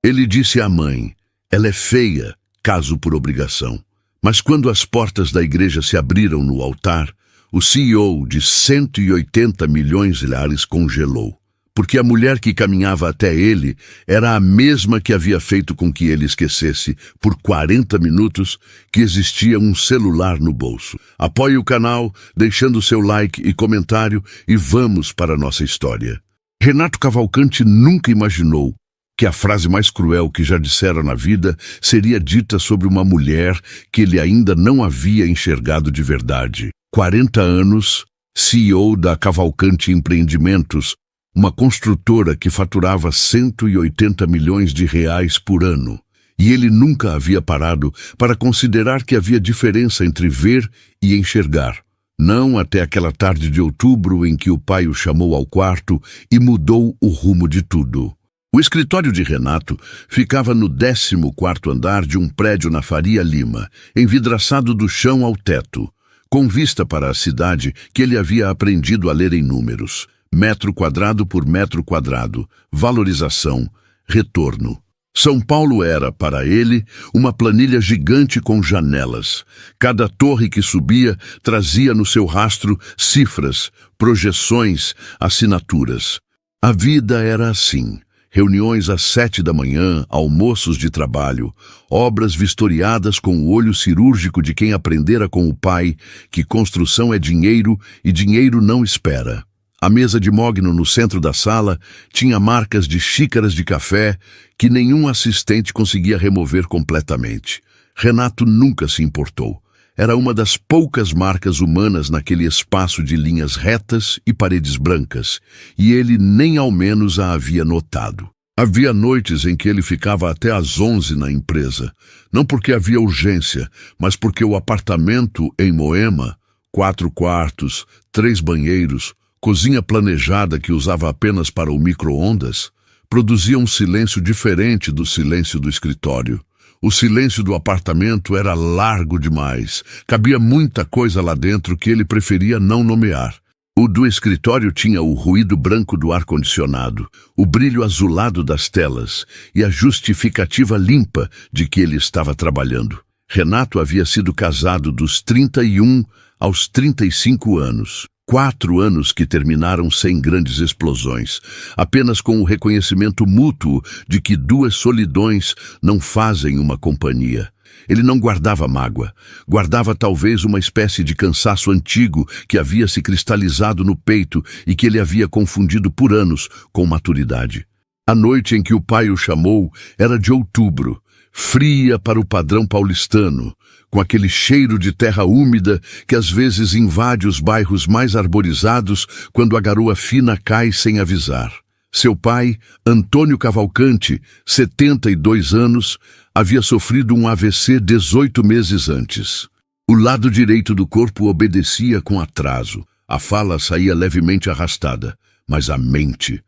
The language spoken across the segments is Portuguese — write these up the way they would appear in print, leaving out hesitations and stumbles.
Ele disse à mãe: ela é feia, caso por obrigação. Mas quando as portas da igreja se abriram no altar, o CEO de 180 milhões de reais congelou, porque a mulher que caminhava até ele era a mesma que havia feito com que ele esquecesse, por 40 minutos, que existia um celular no bolso. Apoie o canal, deixando seu like e comentário, e vamos para a nossa história. Renato Cavalcante nunca imaginou que a frase mais cruel que já dissera na vida seria dita sobre uma mulher que ele ainda não havia enxergado de verdade. 40 anos, CEO da Cavalcante Empreendimentos, uma construtora que faturava 180 milhões de reais por ano. E ele nunca havia parado para considerar que havia diferença entre ver e enxergar. Não até aquela tarde de outubro em que o pai o chamou ao quarto e mudou o rumo de tudo. O escritório de Renato ficava no 14º andar de um prédio na Faria Lima, envidraçado do chão ao teto, com vista para a cidade que ele havia aprendido a ler em números. Metro quadrado por metro quadrado, valorização, retorno. São Paulo era, para ele, uma planilha gigante com janelas. Cada torre que subia trazia no seu rastro cifras, projeções, assinaturas. A vida era assim. Reuniões às 7 da manhã, almoços de trabalho, obras vistoriadas com o olho cirúrgico de quem aprendera com o pai que construção é dinheiro e dinheiro não espera. A mesa de mogno no centro da sala tinha marcas de xícaras de café que nenhum assistente conseguia remover completamente. Renato nunca se importou. Era uma das poucas marcas humanas naquele espaço de linhas retas e paredes brancas, e ele nem ao menos a havia notado. Havia noites em que ele ficava até às 11 na empresa, não porque havia urgência, mas porque o apartamento em Moema, 4 quartos, 3 banheiros, cozinha planejada que usava apenas para o micro-ondas, produzia um silêncio diferente do silêncio do escritório. O silêncio do apartamento era largo demais. Cabia muita coisa lá dentro que ele preferia não nomear. O do escritório tinha o ruído branco do ar-condicionado, o brilho azulado das telas e a justificativa limpa de que ele estava trabalhando. Renato havia sido casado dos 31 aos 35 anos. 4 anos que terminaram sem grandes explosões, apenas com o reconhecimento mútuo de que 2 solidões não fazem uma companhia. Ele não guardava mágoa, guardava talvez uma espécie de cansaço antigo que havia se cristalizado no peito e que ele havia confundido por anos com maturidade. A noite em que o pai o chamou era de outubro, fria para o padrão paulistano, com aquele cheiro de terra úmida que às vezes invade os bairros mais arborizados quando a garoa fina cai sem avisar. Seu pai, Antônio Cavalcante, 72 anos, havia sofrido um AVC 18 meses antes. O lado direito do corpo obedecia com atraso. A fala saía levemente arrastada, mas a mente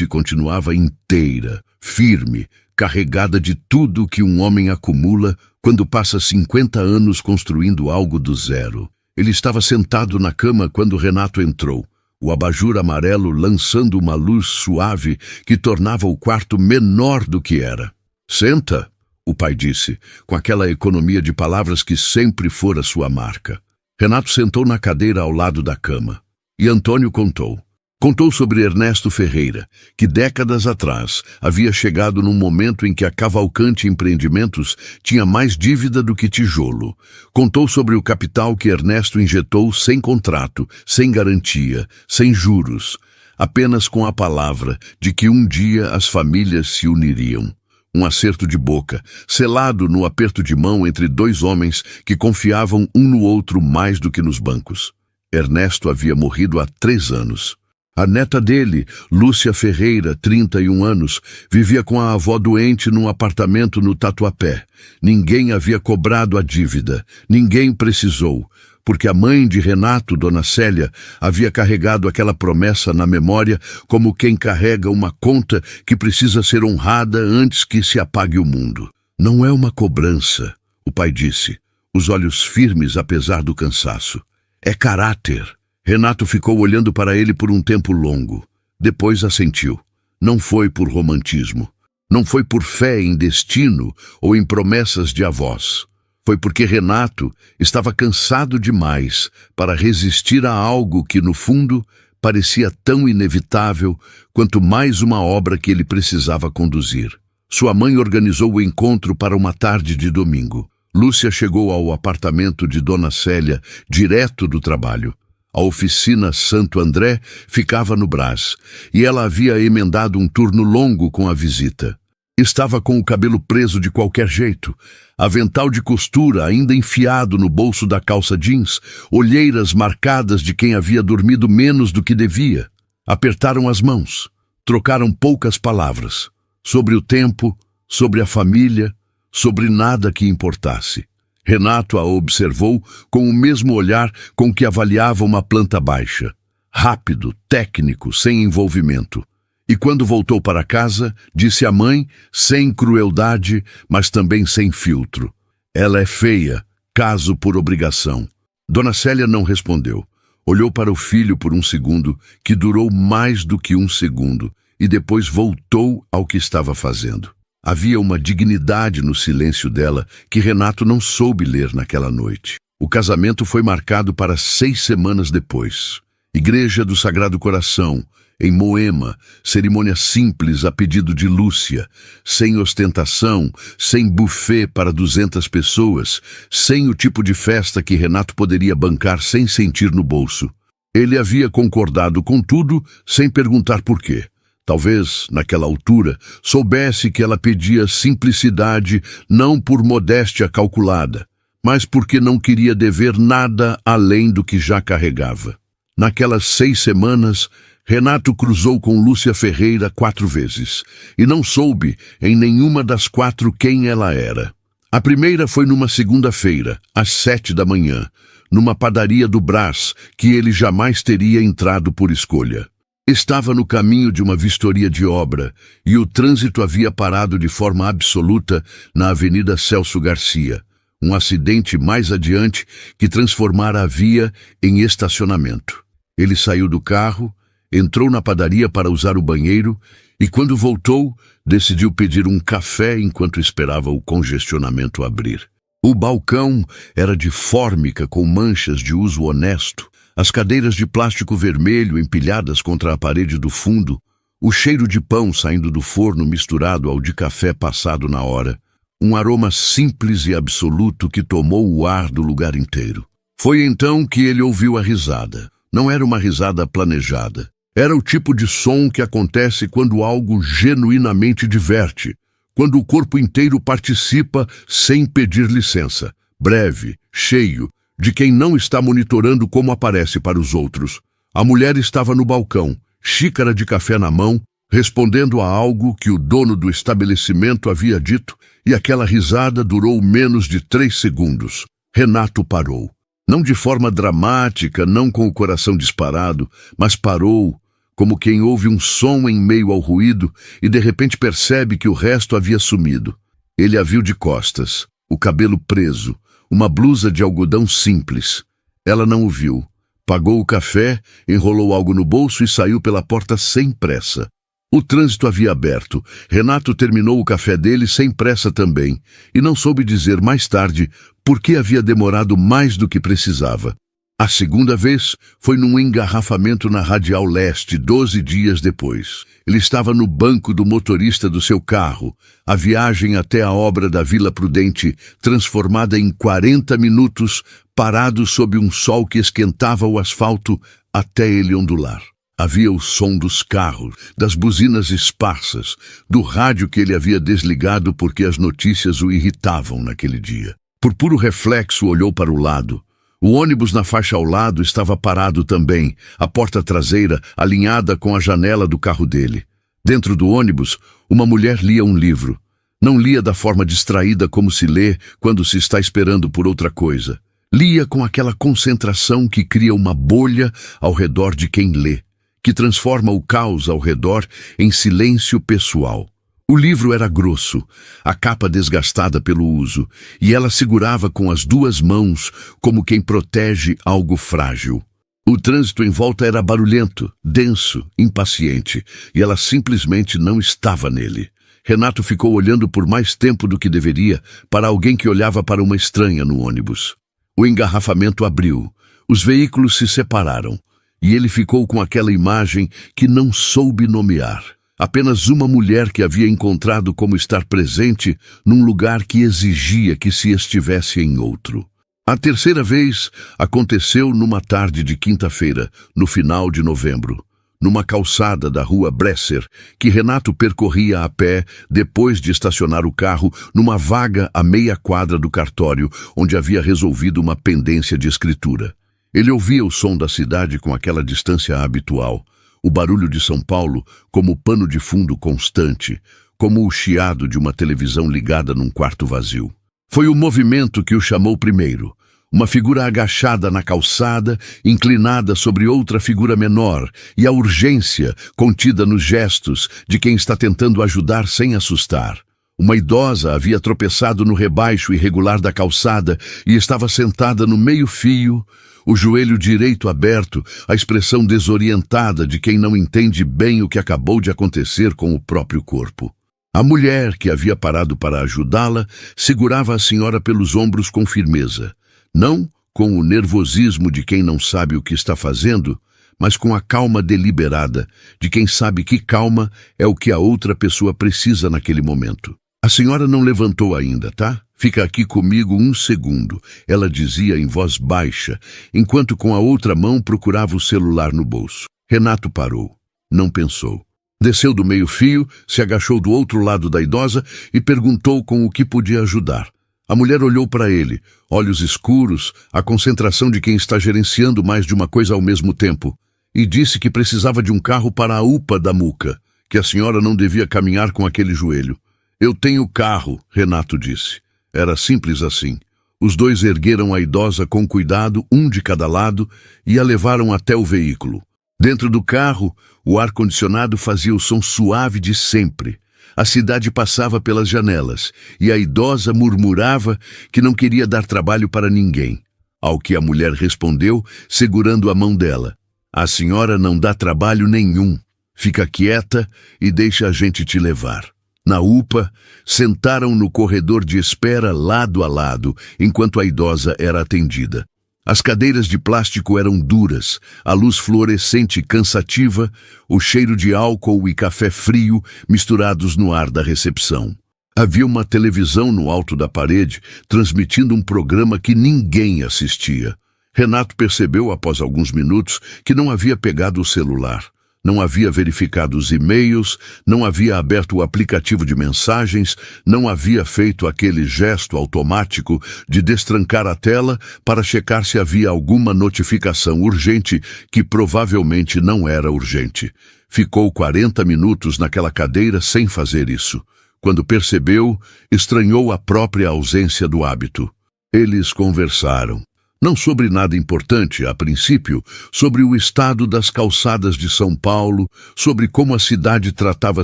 continuava inteira, firme, carregada de tudo que um homem acumula quando passa 50 anos construindo algo do zero. Ele estava sentado na cama quando Renato entrou, o abajur amarelo lançando uma luz suave que tornava o quarto menor do que era. "Senta", o pai disse, com aquela economia de palavras que sempre fora sua marca. Renato sentou na cadeira ao lado da cama. E Antônio contou. Contou sobre Ernesto Ferreira, que décadas atrás havia chegado num momento em que a Cavalcante Empreendimentos tinha mais dívida do que tijolo. Contou sobre o capital que Ernesto injetou sem contrato, sem garantia, sem juros, apenas com a palavra de que um dia as famílias se uniriam. Um acerto de boca, selado no aperto de mão entre 2 homens que confiavam um no outro mais do que nos bancos. Ernesto havia morrido há 3 anos. A neta dele, Lúcia Ferreira, 31 anos, vivia com a avó doente num apartamento no Tatuapé. Ninguém havia cobrado a dívida, ninguém precisou, porque a mãe de Renato, Dona Célia, havia carregado aquela promessa na memória como quem carrega uma conta que precisa ser honrada antes que se apague o mundo. "Não é uma cobrança", o pai disse, os olhos firmes apesar do cansaço. "É caráter." Renato ficou olhando para ele por um tempo longo. Depois assentiu. Não foi por romantismo. Não foi por fé em destino ou em promessas de avós. Foi porque Renato estava cansado demais para resistir a algo que, no fundo, parecia tão inevitável quanto mais uma obra que ele precisava conduzir. Sua mãe organizou o encontro para uma tarde de domingo. Lúcia chegou ao apartamento de Dona Célia direto do trabalho. A oficina Santo André ficava no Brás, e ela havia emendado um turno longo com a visita. Estava com o cabelo preso de qualquer jeito, avental de costura ainda enfiado no bolso da calça jeans, olheiras marcadas de quem havia dormido menos do que devia. Apertaram as mãos, trocaram poucas palavras, sobre o tempo, sobre a família, sobre nada que importasse. Renato a observou com o mesmo olhar com que avaliava uma planta baixa. Rápido, técnico, sem envolvimento. E quando voltou para casa, disse à mãe, sem crueldade, mas também sem filtro: ela é feia, caso por obrigação. Dona Célia não respondeu. Olhou para o filho por um segundo, que durou mais do que um segundo, e depois voltou ao que estava fazendo. Havia uma dignidade no silêncio dela que Renato não soube ler naquela noite. O casamento foi marcado para 6 semanas depois. Igreja do Sagrado Coração, em Moema, cerimônia simples a pedido de Lúcia, sem ostentação, sem buffet para 200 pessoas, sem o tipo de festa que Renato poderia bancar sem sentir no bolso. Ele havia concordado com tudo sem perguntar por quê. Talvez, naquela altura, soubesse que ela pedia simplicidade não por modéstia calculada, mas porque não queria dever nada além do que já carregava. Naquelas 6 semanas, Renato cruzou com Lúcia Ferreira 4 vezes, e não soube, em nenhuma das 4, quem ela era. A primeira foi numa segunda-feira, às 7 da manhã, numa padaria do Brás, que ele jamais teria entrado por escolha. Estava no caminho de uma vistoria de obra, e o trânsito havia parado de forma absoluta na Avenida Celso Garcia, um acidente mais adiante que transformara a via em estacionamento. Ele saiu do carro, entrou na padaria para usar o banheiro e, quando voltou, decidiu pedir um café enquanto esperava o congestionamento abrir. O balcão era de fórmica com manchas de uso honesto, as cadeiras de plástico vermelho empilhadas contra a parede do fundo, o cheiro de pão saindo do forno misturado ao de café passado na hora, um aroma simples e absoluto que tomou o ar do lugar inteiro. Foi então que ele ouviu a risada. Não era uma risada planejada. Era o tipo de som que acontece quando algo genuinamente diverte, quando o corpo inteiro participa sem pedir licença, breve, cheio, de quem não está monitorando como aparece para os outros. A mulher estava no balcão, xícara de café na mão, respondendo a algo que o dono do estabelecimento havia dito, e aquela risada durou menos de 3 segundos. Renato parou. Não de forma dramática, não com o coração disparado, mas parou, como quem ouve um som em meio ao ruído e de repente percebe que o resto havia sumido. Ele a viu de costas, o cabelo preso, uma blusa de algodão simples. Ela não o viu. Pagou o café, enrolou algo no bolso e saiu pela porta sem pressa. O trânsito havia aberto. Renato terminou o café dele sem pressa também, e não soube dizer mais tarde por que havia demorado mais do que precisava. A segunda vez foi num engarrafamento na Radial Leste, 12 dias depois. Ele estava no banco do motorista do seu carro, a viagem até a obra da Vila Prudente, transformada em 40 minutos, parado sob um sol que esquentava o asfalto até ele ondular. Havia o som dos carros, das buzinas esparsas, do rádio que ele havia desligado porque as notícias o irritavam naquele dia. Por puro reflexo, olhou para o lado. O ônibus na faixa ao lado estava parado também, a porta traseira alinhada com a janela do carro dele. Dentro do ônibus, uma mulher lia um livro. Não lia da forma distraída como se lê quando se está esperando por outra coisa. Lia com aquela concentração que cria uma bolha ao redor de quem lê, que transforma o caos ao redor em silêncio pessoal. O livro era grosso, a capa desgastada pelo uso, e ela segurava com as 2 mãos como quem protege algo frágil. O trânsito em volta era barulhento, denso, impaciente, e ela simplesmente não estava nele. Renato ficou olhando por mais tempo do que deveria para alguém que olhava para uma estranha no ônibus. O engarrafamento abriu, os veículos se separaram, e ele ficou com aquela imagem que não soube nomear. Apenas uma mulher que havia encontrado como estar presente num lugar que exigia que se estivesse em outro. A terceira vez aconteceu numa tarde de quinta-feira, no final de novembro, numa calçada da rua Bresser, que Renato percorria a pé depois de estacionar o carro numa vaga a meia quadra do cartório, onde havia resolvido uma pendência de escritura. Ele ouvia o som da cidade com aquela distância habitual, o barulho de São Paulo como pano de fundo constante, como o chiado de uma televisão ligada num quarto vazio. Foi o movimento que o chamou primeiro. Uma figura agachada na calçada, inclinada sobre outra figura menor, e a urgência contida nos gestos de quem está tentando ajudar sem assustar. Uma idosa havia tropeçado no rebaixo irregular da calçada e estava sentada no meio-fio, o joelho direito aberto, a expressão desorientada de quem não entende bem o que acabou de acontecer com o próprio corpo. A mulher, que havia parado para ajudá-la, segurava a senhora pelos ombros com firmeza. Não com o nervosismo de quem não sabe o que está fazendo, mas com a calma deliberada de quem sabe que calma é o que a outra pessoa precisa naquele momento. A senhora não levantou ainda, tá? Fica aqui comigo um segundo, ela dizia em voz baixa, enquanto com a outra mão procurava o celular no bolso. Renato parou. Não pensou. Desceu do meio-fio, se agachou do outro lado da idosa e perguntou com o que podia ajudar. A mulher olhou para ele, olhos escuros, a concentração de quem está gerenciando mais de uma coisa ao mesmo tempo, e disse que precisava de um carro para a UPA da Muca, que a senhora não devia caminhar com aquele joelho. Eu tenho carro, Renato disse. Era simples assim. Os dois ergueram a idosa com cuidado, um de cada lado, e a levaram até o veículo. Dentro do carro, o ar-condicionado fazia o som suave de sempre. A cidade passava pelas janelas, e a idosa murmurava que não queria dar trabalho para ninguém. Ao que a mulher respondeu, segurando a mão dela. A senhora não dá trabalho nenhum. Fica quieta e deixa a gente te levar. Na UPA, sentaram no corredor de espera lado a lado, enquanto a idosa era atendida. As cadeiras de plástico eram duras, a luz fluorescente cansativa, o cheiro de álcool e café frio misturados no ar da recepção. Havia uma televisão no alto da parede, transmitindo um programa que ninguém assistia. Renato percebeu, após alguns minutos, que não havia pegado o celular. Não havia verificado os e-mails, não havia aberto o aplicativo de mensagens, não havia feito aquele gesto automático de destrancar a tela para checar se havia alguma notificação urgente que provavelmente não era urgente. Ficou 40 minutos naquela cadeira sem fazer isso. Quando percebeu, estranhou a própria ausência do hábito. Eles conversaram. Não sobre nada importante, a princípio, sobre o estado das calçadas de São Paulo, sobre como a cidade tratava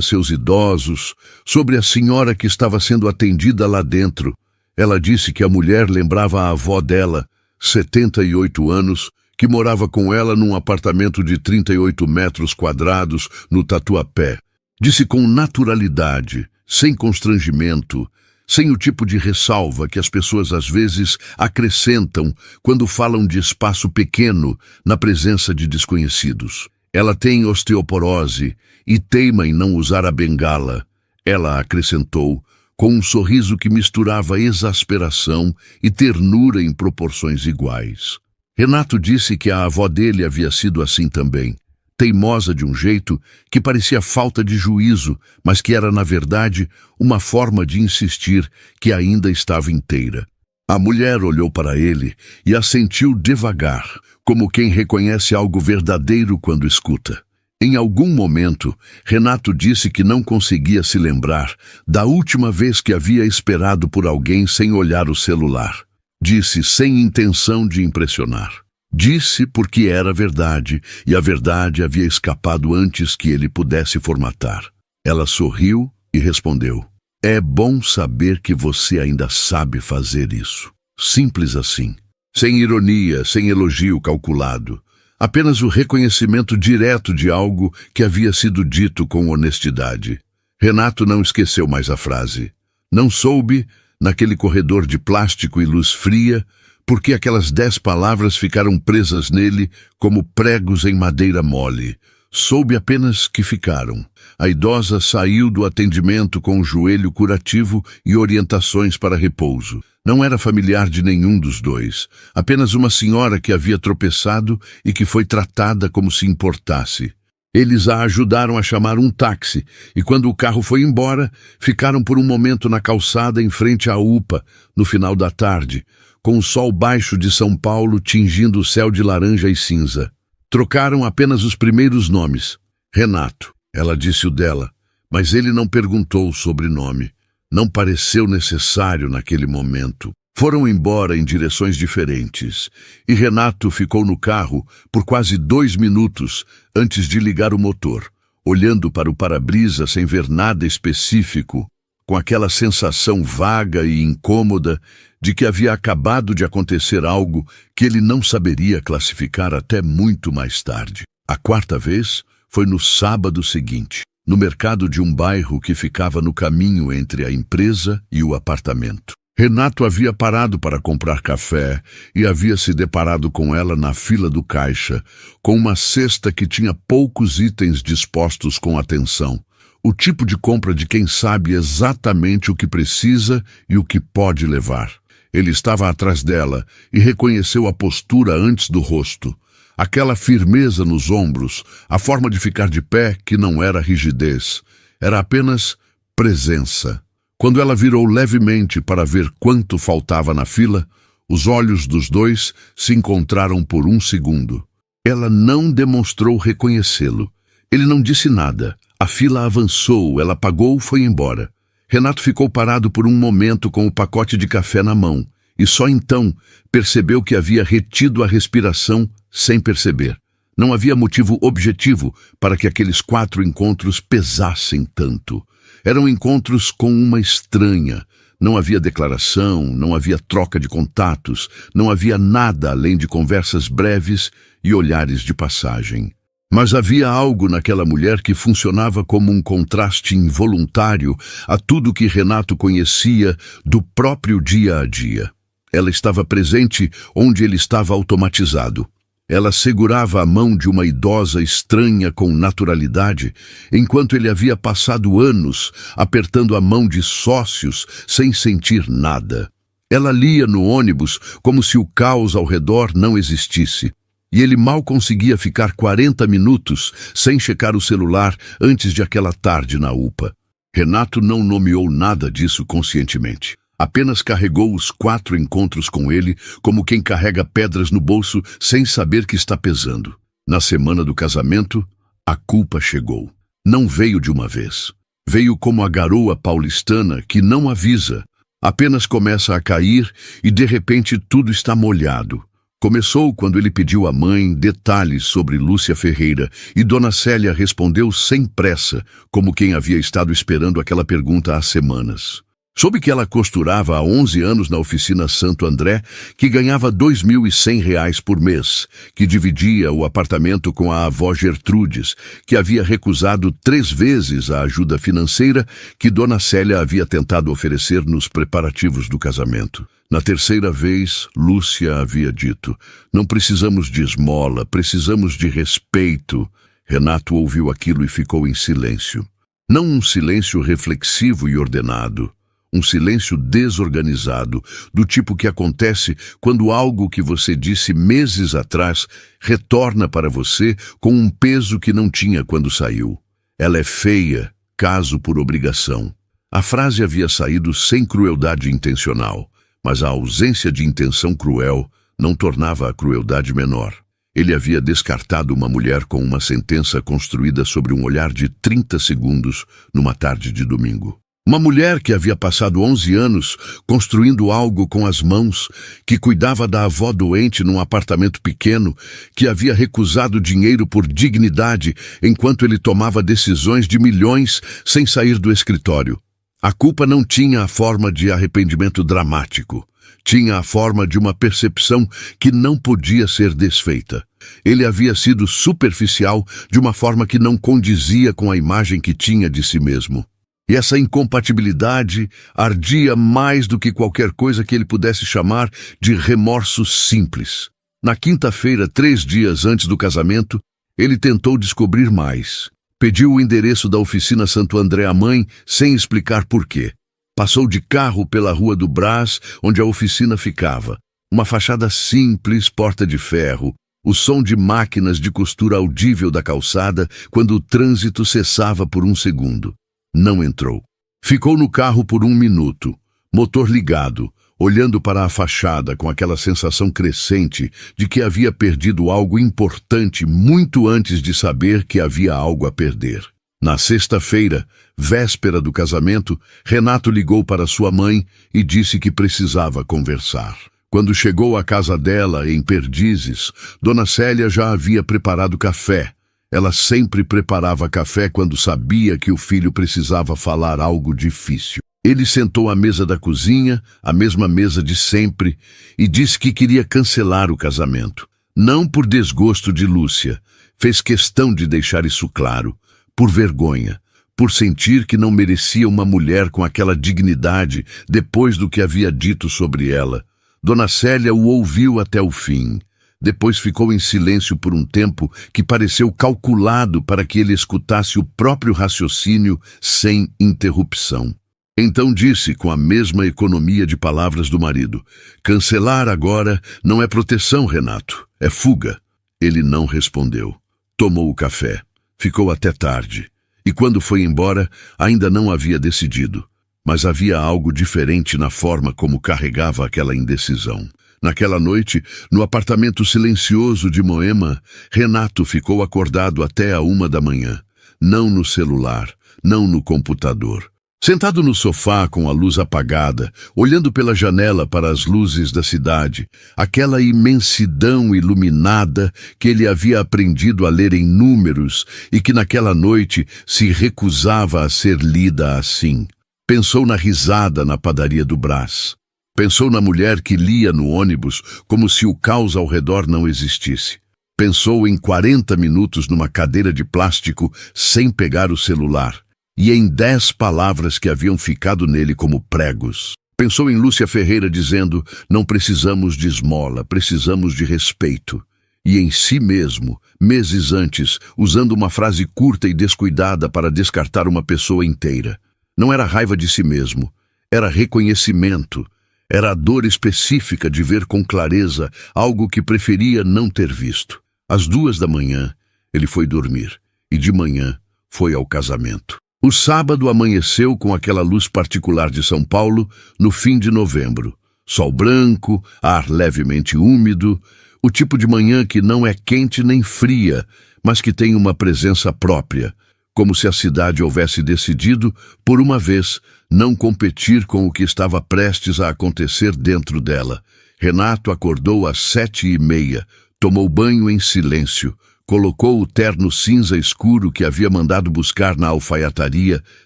seus idosos, sobre a senhora que estava sendo atendida lá dentro. Ela disse que a mulher lembrava a avó dela, 78 anos, que morava com ela num apartamento de 38 metros quadrados no Tatuapé. Disse com naturalidade, sem constrangimento, sem o tipo de ressalva que as pessoas às vezes acrescentam quando falam de espaço pequeno na presença de desconhecidos. Ela tem osteoporose e teima em não usar a bengala. Ela acrescentou, com um sorriso que misturava exasperação e ternura em proporções iguais. Renato disse que a avó dele havia sido assim também. Teimosa de um jeito que parecia falta de juízo, mas que era, na verdade, uma forma de insistir que ainda estava inteira. A mulher olhou para ele e assentiu devagar, como quem reconhece algo verdadeiro quando escuta. Em algum momento, Renato disse que não conseguia se lembrar da última vez que havia esperado por alguém sem olhar o celular. Disse sem intenção de impressionar. Disse porque era verdade, e a verdade havia escapado antes que ele pudesse formatar. Ela sorriu e respondeu: "É bom saber que você ainda sabe fazer isso." Simples assim. Sem ironia, sem elogio calculado. Apenas o reconhecimento direto de algo que havia sido dito com honestidade. Renato não esqueceu mais a frase. Não soube, naquele corredor de plástico e luz fria, porque aquelas 10 palavras ficaram presas nele como pregos em madeira mole. Soube apenas que ficaram. A idosa saiu do atendimento com o joelho curativo e orientações para repouso. Não era familiar de nenhum dos dois, apenas uma senhora que havia tropeçado e que foi tratada como se importasse. Eles a ajudaram a chamar um táxi, e quando o carro foi embora, ficaram por um momento na calçada em frente à UPA, no final da tarde, com o sol baixo de São Paulo tingindo o céu de laranja e cinza. Trocaram apenas os primeiros nomes. Renato, ela disse o dela, mas ele não perguntou o sobrenome. Não pareceu necessário naquele momento. Foram embora em direções diferentes, e Renato ficou no carro por quase 2 minutos antes de ligar o motor, olhando para o para-brisa sem ver nada específico, com aquela sensação vaga e incômoda de que havia acabado de acontecer algo que ele não saberia classificar até muito mais tarde. A 4ª vez foi no sábado seguinte, no mercado de um bairro que ficava no caminho entre a empresa e o apartamento. Renato havia parado para comprar café e havia se deparado com ela na fila do caixa, com uma cesta que tinha poucos itens dispostos com atenção. O tipo de compra de quem sabe exatamente o que precisa e o que pode levar. Ele estava atrás dela e reconheceu a postura antes do rosto. Aquela firmeza nos ombros, a forma de ficar de pé que não era rigidez, era apenas presença. Quando ela virou levemente para ver quanto faltava na fila, os olhos dos dois se encontraram por um segundo. Ela não demonstrou reconhecê-lo. Ele não disse nada. A fila avançou, ela pagou e foi embora. Renato ficou parado por um momento com o pacote de café na mão, e só então percebeu que havia retido a respiração sem perceber. Não havia motivo objetivo para que aqueles 4 encontros pesassem tanto. Eram encontros com uma estranha. Não havia declaração, não havia troca de contatos, não havia nada além de conversas breves e olhares de passagem. Mas havia algo naquela mulher que funcionava como um contraste involuntário a tudo que Renato conhecia do próprio dia a dia. Ela estava presente onde ele estava automatizado. Ela segurava a mão de uma idosa estranha com naturalidade, enquanto ele havia passado anos apertando a mão de sócios sem sentir nada. Ela lia no ônibus como se o caos ao redor não existisse, e ele mal conseguia ficar 40 minutos sem checar o celular antes de aquela tarde na UPA. Renato não nomeou nada disso conscientemente. Apenas carregou os 4 encontros com ele como quem carrega pedras no bolso sem saber que está pesando. Na semana do casamento, a culpa chegou. Não veio de uma vez. Veio como a garoa paulistana que não avisa. Apenas começa a cair e de repente tudo está molhado. Começou quando ele pediu à mãe detalhes sobre Lúcia Ferreira e Dona Célia respondeu sem pressa, como quem havia estado esperando aquela pergunta há semanas. Soube que ela costurava há 11 anos na oficina Santo André, que ganhava R$2.100 por mês, que dividia o apartamento com a avó Gertrudes, que havia recusado 3 vezes a ajuda financeira que Dona Célia havia tentado oferecer nos preparativos do casamento. Na 3ª vez, Lúcia havia dito: "Não precisamos de esmola, precisamos de respeito." Renato ouviu aquilo e ficou em silêncio. Não um silêncio reflexivo e ordenado. Um silêncio desorganizado, do tipo que acontece quando algo que você disse meses atrás retorna para você com um peso que não tinha quando saiu. Ela é feia, caso por obrigação. A frase havia saído sem crueldade intencional, mas a ausência de intenção cruel não tornava a crueldade menor. Ele havia descartado uma mulher com uma sentença construída sobre um olhar de 30 segundos numa tarde de domingo. Uma mulher que havia passado 11 anos construindo algo com as mãos, que cuidava da avó doente num apartamento pequeno, que havia recusado dinheiro por dignidade enquanto ele tomava decisões de milhões sem sair do escritório. A culpa não tinha a forma de arrependimento dramático. Tinha a forma de uma percepção que não podia ser desfeita. Ele havia sido superficial de uma forma que não condizia com a imagem que tinha de si mesmo. E essa incompatibilidade ardia mais do que qualquer coisa que ele pudesse chamar de remorso simples. Na quinta-feira, 3 dias antes do casamento, ele tentou descobrir mais. Pediu o endereço da oficina Santo André à mãe, sem explicar porquê. Passou de carro pela Rua do Brás, onde a oficina ficava. Uma fachada simples, porta de ferro, o som de máquinas de costura audível da calçada quando o trânsito cessava por um segundo. Não entrou. Ficou no carro por 1 minuto, motor ligado, olhando para a fachada com aquela sensação crescente de que havia perdido algo importante muito antes de saber que havia algo a perder. Na sexta-feira, véspera do casamento, Renato ligou para sua mãe e disse que precisava conversar. Quando chegou à casa dela, em Perdizes, Dona Célia já havia preparado café. Ela sempre preparava café quando sabia que o filho precisava falar algo difícil. Ele sentou à mesa da cozinha, a mesma mesa de sempre, e disse que queria cancelar o casamento. Não por desgosto de Lúcia, fez questão de deixar isso claro, por vergonha, por sentir que não merecia uma mulher com aquela dignidade depois do que havia dito sobre ela. Dona Célia o ouviu até o fim. Depois ficou em silêncio por um tempo que pareceu calculado para que ele escutasse o próprio raciocínio sem interrupção. Então disse, com a mesma economia de palavras do marido: "Cancelar agora não é proteção, Renato, é fuga." Ele não respondeu. Tomou o café. Ficou até tarde. E quando foi embora, ainda não havia decidido. Mas havia algo diferente na forma como carregava aquela indecisão. Naquela noite, no apartamento silencioso de Moema, Renato ficou acordado até a 1 da manhã. Não no celular, não no computador. Sentado no sofá com a luz apagada, olhando pela janela para as luzes da cidade, aquela imensidão iluminada que ele havia aprendido a ler em números e que naquela noite se recusava a ser lida assim. Pensou na risada na padaria do Brás. Pensou na mulher que lia no ônibus como se o caos ao redor não existisse. Pensou em 40 minutos numa cadeira de plástico sem pegar o celular. E em 10 palavras que haviam ficado nele como pregos. Pensou em Lúcia Ferreira dizendo: "Não precisamos de esmola, precisamos de respeito." E em si mesmo, meses antes, usando uma frase curta e descuidada para descartar uma pessoa inteira. Não era raiva de si mesmo, era reconhecimento. Era a dor específica de ver com clareza algo que preferia não ter visto. Às 2 da manhã, ele foi dormir, e de manhã foi ao casamento. O sábado amanheceu com aquela luz particular de São Paulo no fim de novembro. Sol branco, ar levemente úmido, o tipo de manhã que não é quente nem fria, mas que tem uma presença própria, como se a cidade houvesse decidido, por uma vez, não competir com o que estava prestes a acontecer dentro dela. Renato acordou às 7h30, tomou banho em silêncio, colocou o terno cinza escuro que havia mandado buscar na alfaiataria,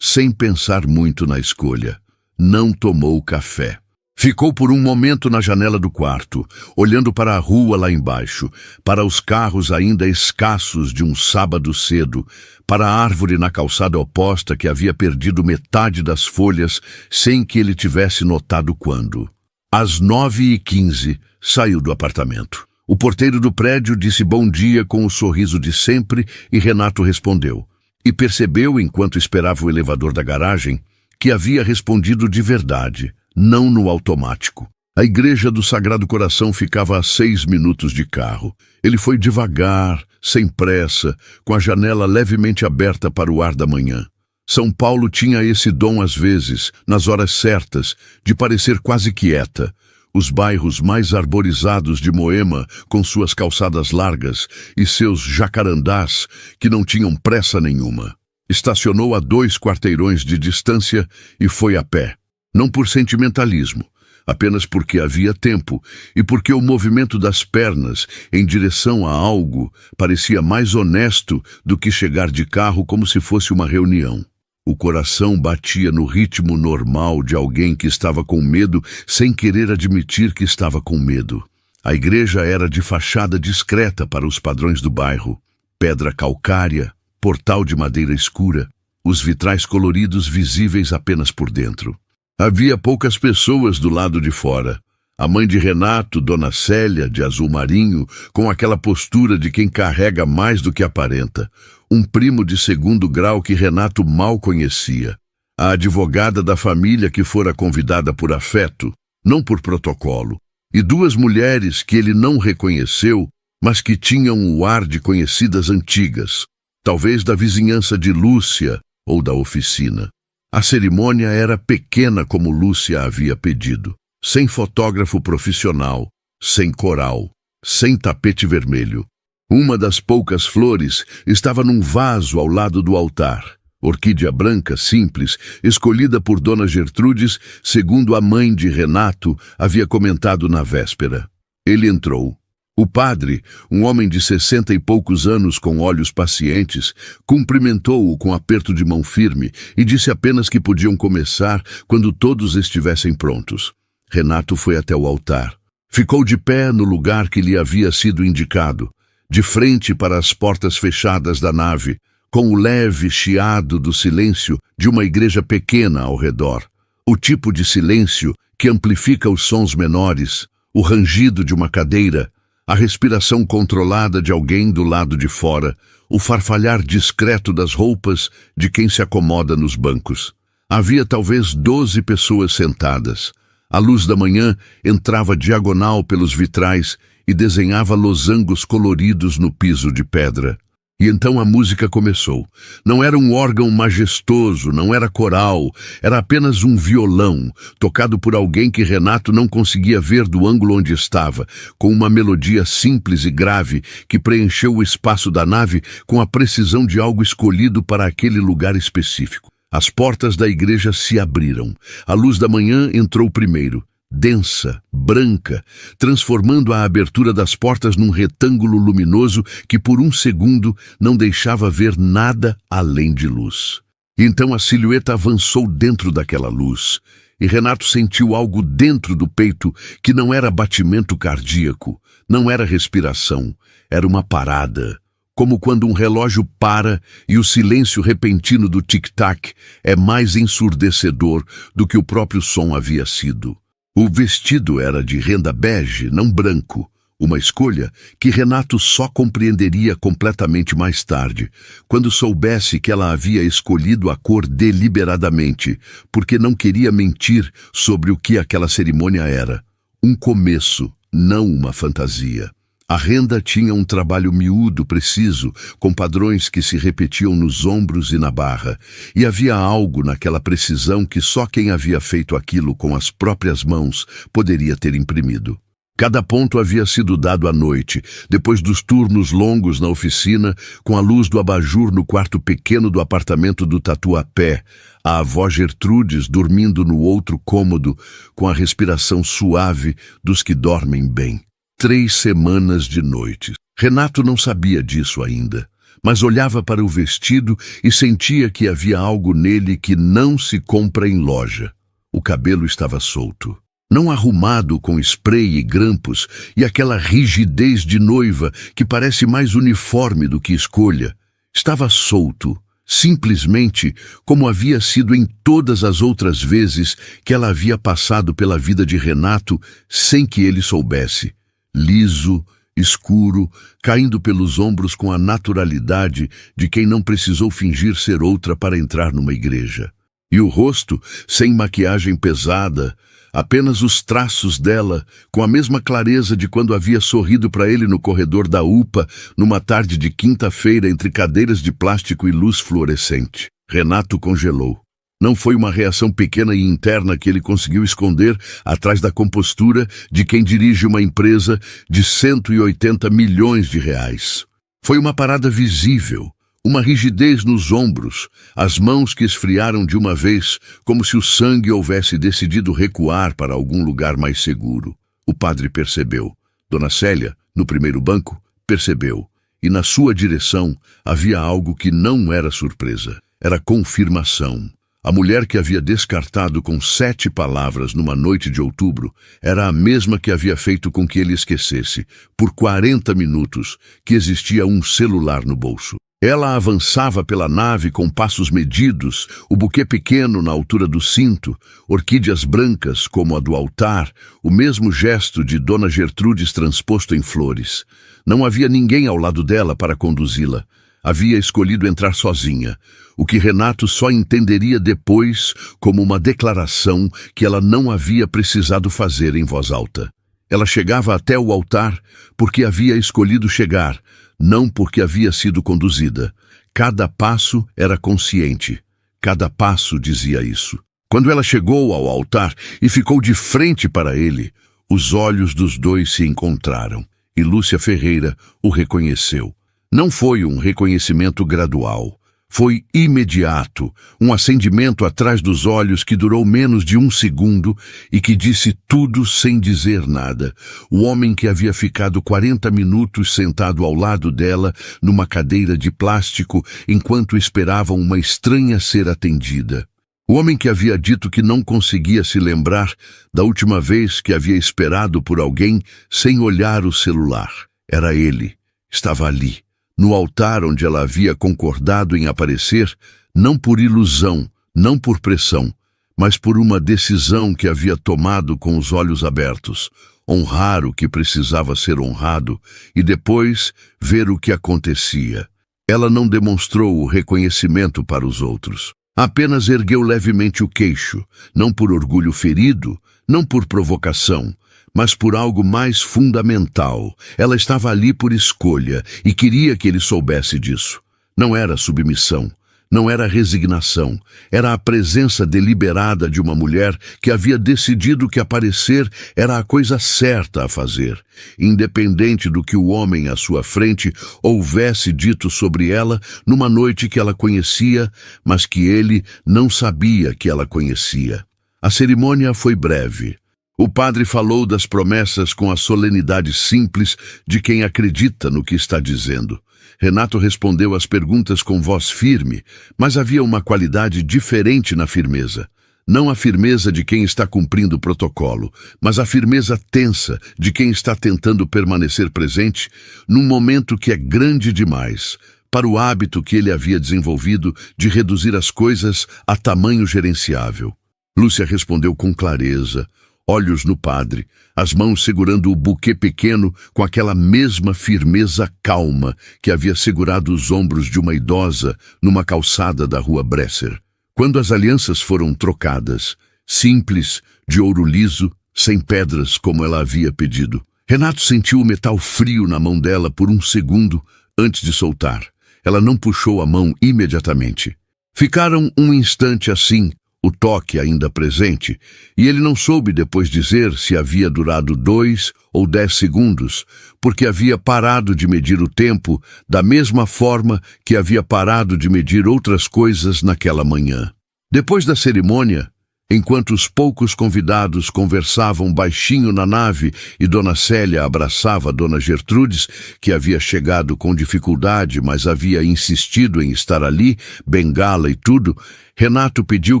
sem pensar muito na escolha. Não tomou café. Ficou por um momento na janela do quarto, olhando para a rua lá embaixo, para os carros ainda escassos de um sábado cedo, para a árvore na calçada oposta que havia perdido metade das folhas sem que ele tivesse notado quando. Às 9h15, saiu do apartamento. O porteiro do prédio disse bom dia com o sorriso de sempre e Renato respondeu. E percebeu, enquanto esperava o elevador da garagem, que havia respondido de verdade, não no automático. A igreja do Sagrado Coração ficava a 6 minutos de carro. Ele foi devagar, sem pressa, com a janela levemente aberta para o ar da manhã. São Paulo tinha esse dom às vezes, nas horas certas, de parecer quase quieta. Os bairros mais arborizados de Moema, com suas calçadas largas e seus jacarandás, que não tinham pressa nenhuma. Estacionou a 2 quarteirões de distância e foi a pé. Não por sentimentalismo, apenas porque havia tempo e porque o movimento das pernas em direção a algo parecia mais honesto do que chegar de carro como se fosse uma reunião. O coração batia no ritmo normal de alguém que estava com medo sem querer admitir que estava com medo. A igreja era de fachada discreta para os padrões do bairro. Pedra calcária, portal de madeira escura. os vitrais coloridos visíveis apenas por dentro. Havia poucas pessoas do lado de fora. A mãe de Renato, Dona Célia, de azul marinho, com aquela postura de quem carrega mais do que aparenta. Um primo de segundo grau que Renato mal conhecia. A advogada da família que fora convidada por afeto, não por protocolo. E duas mulheres que ele não reconheceu, mas que tinham o ar de conhecidas antigas, talvez da vizinhança de Lúcia ou da oficina. A cerimônia era pequena como Lúcia havia pedido, sem fotógrafo profissional, sem coral, sem tapete vermelho. Uma das poucas flores estava num vaso ao lado do altar, orquídea branca simples, escolhida por Dona Gertrudes, segundo a mãe de Renato havia comentado na véspera. Ele entrou. O padre, um homem de 60 e poucos anos com olhos pacientes, cumprimentou-o com aperto de mão firme e disse apenas que podiam começar quando todos estivessem prontos. Renato foi até o altar. Ficou de pé no lugar que lhe havia sido indicado, de frente para as portas fechadas da nave, com o leve chiado do silêncio de uma igreja pequena ao redor. O tipo de silêncio que amplifica os sons menores, o rangido de uma cadeira, a respiração controlada de alguém do lado de fora, o farfalhar discreto das roupas de quem se acomoda nos bancos. Havia talvez 12 pessoas sentadas. A luz da manhã entrava diagonal pelos vitrais e desenhava losangos coloridos no piso de pedra. E então a música começou. Não era um órgão majestoso, não era coral, era apenas um violão, tocado por alguém que Renato não conseguia ver do ângulo onde estava, com uma melodia simples e grave que preencheu o espaço da nave com a precisão de algo escolhido para aquele lugar específico. As portas da igreja se abriram. A luz da manhã entrou primeiro. Densa, branca, transformando a abertura das portas num retângulo luminoso que por um segundo não deixava ver nada além de luz. Então a silhueta avançou dentro daquela luz, e Renato sentiu algo dentro do peito que não era batimento cardíaco, não era respiração, era uma parada, como quando um relógio para e o silêncio repentino do tic-tac é mais ensurdecedor do que o próprio som havia sido. O vestido era de renda bege, não branco, uma escolha que Renato só compreenderia completamente mais tarde, quando soubesse que ela havia escolhido a cor deliberadamente, porque não queria mentir sobre o que aquela cerimônia era. Um começo, não uma fantasia. A renda tinha um trabalho miúdo, preciso, com padrões que se repetiam nos ombros e na barra, e havia algo naquela precisão que só quem havia feito aquilo com as próprias mãos poderia ter imprimido. Cada ponto havia sido dado à noite, depois dos turnos longos na oficina, com a luz do abajur no quarto pequeno do apartamento do Tatuapé, a avó Gertrudes dormindo no outro cômodo, com a respiração suave dos que dormem bem. 3 semanas de noites. Renato não sabia disso ainda, mas olhava para o vestido e sentia que havia algo nele que não se compra em loja. O cabelo estava solto, não arrumado com spray e grampos e aquela rigidez de noiva que parece mais uniforme do que escolha. Estava solto, simplesmente como havia sido em todas as outras vezes que ela havia passado pela vida de Renato sem que ele soubesse. Liso, escuro, caindo pelos ombros com a naturalidade de quem não precisou fingir ser outra para entrar numa igreja. E o rosto, sem maquiagem pesada, apenas os traços dela, com a mesma clareza de quando havia sorrido para ele no corredor da UPA, numa tarde de quinta-feira entre cadeiras de plástico e luz fluorescente. Renato congelou. Não foi uma reação pequena e interna que ele conseguiu esconder atrás da compostura de quem dirige uma empresa de 180 milhões de reais. Foi uma parada visível, uma rigidez nos ombros, as mãos que esfriaram de uma vez, como se o sangue houvesse decidido recuar para algum lugar mais seguro. O padre percebeu. Dona Célia, no primeiro banco, percebeu. E na sua direção havia algo que não era surpresa. Era confirmação. A mulher que havia descartado com 7 palavras numa noite de outubro era a mesma que havia feito com que ele esquecesse, por 40 minutos, que existia um celular no bolso. Ela avançava pela nave com passos medidos, o buquê pequeno na altura do cinto, orquídeas brancas como a do altar, o mesmo gesto de Dona Gertrudes transposto em flores. Não havia ninguém ao lado dela para conduzi-la. Havia escolhido entrar sozinha, o que Renato só entenderia depois como uma declaração que ela não havia precisado fazer em voz alta. Ela chegava até o altar porque havia escolhido chegar, não porque havia sido conduzida. Cada passo era consciente. Cada passo dizia isso. Quando ela chegou ao altar e ficou de frente para ele, os olhos dos dois se encontraram e Lúcia Ferreira o reconheceu. Não foi um reconhecimento gradual. Foi imediato, um acendimento atrás dos olhos que durou menos de 1 segundo e que disse tudo sem dizer nada. O homem que havia ficado 40 minutos sentado ao lado dela, numa cadeira de plástico, enquanto esperavam uma estranha ser atendida. O homem que havia dito que não conseguia se lembrar da última vez que havia esperado por alguém sem olhar o celular. Era ele. Estava ali, no altar onde ela havia concordado em aparecer, não por ilusão, não por pressão, mas por uma decisão que havia tomado com os olhos abertos, honrar o que precisava ser honrado e depois ver o que acontecia. Ela não demonstrou o reconhecimento para os outros. Apenas ergueu levemente o queixo, não por orgulho ferido, não por provocação, mas por algo mais fundamental. Ela estava ali por escolha e queria que ele soubesse disso. Não era submissão, não era resignação, era a presença deliberada de uma mulher que havia decidido que aparecer era a coisa certa a fazer, independente do que o homem à sua frente houvesse dito sobre ela numa noite que ela conhecia, mas que ele não sabia que ela conhecia. A cerimônia foi breve. O padre falou das promessas com a solenidade simples de quem acredita no que está dizendo. Renato respondeu às perguntas com voz firme, mas havia uma qualidade diferente na firmeza. Não a firmeza de quem está cumprindo o protocolo, mas a firmeza tensa de quem está tentando permanecer presente num momento que é grande demais, para o hábito que ele havia desenvolvido de reduzir as coisas a tamanho gerenciável. Lúcia respondeu com clareza, olhos no padre, as mãos segurando o buquê pequeno com aquela mesma firmeza calma que havia segurado os ombros de uma idosa numa calçada da rua Bresser. Quando as alianças foram trocadas, simples, de ouro liso, sem pedras como ela havia pedido, Renato sentiu o metal frio na mão dela por 1 segundo antes de soltar. Ela não puxou a mão imediatamente. Ficaram um instante assim, o toque ainda presente, e ele não soube depois dizer se havia durado 2 ou 10 segundos, porque havia parado de medir o tempo da mesma forma que havia parado de medir outras coisas naquela manhã. Depois da cerimônia, enquanto os poucos convidados conversavam baixinho na nave e Dona Célia abraçava Dona Gertrudes, que havia chegado com dificuldade, mas havia insistido em estar ali, bengala e tudo, Renato pediu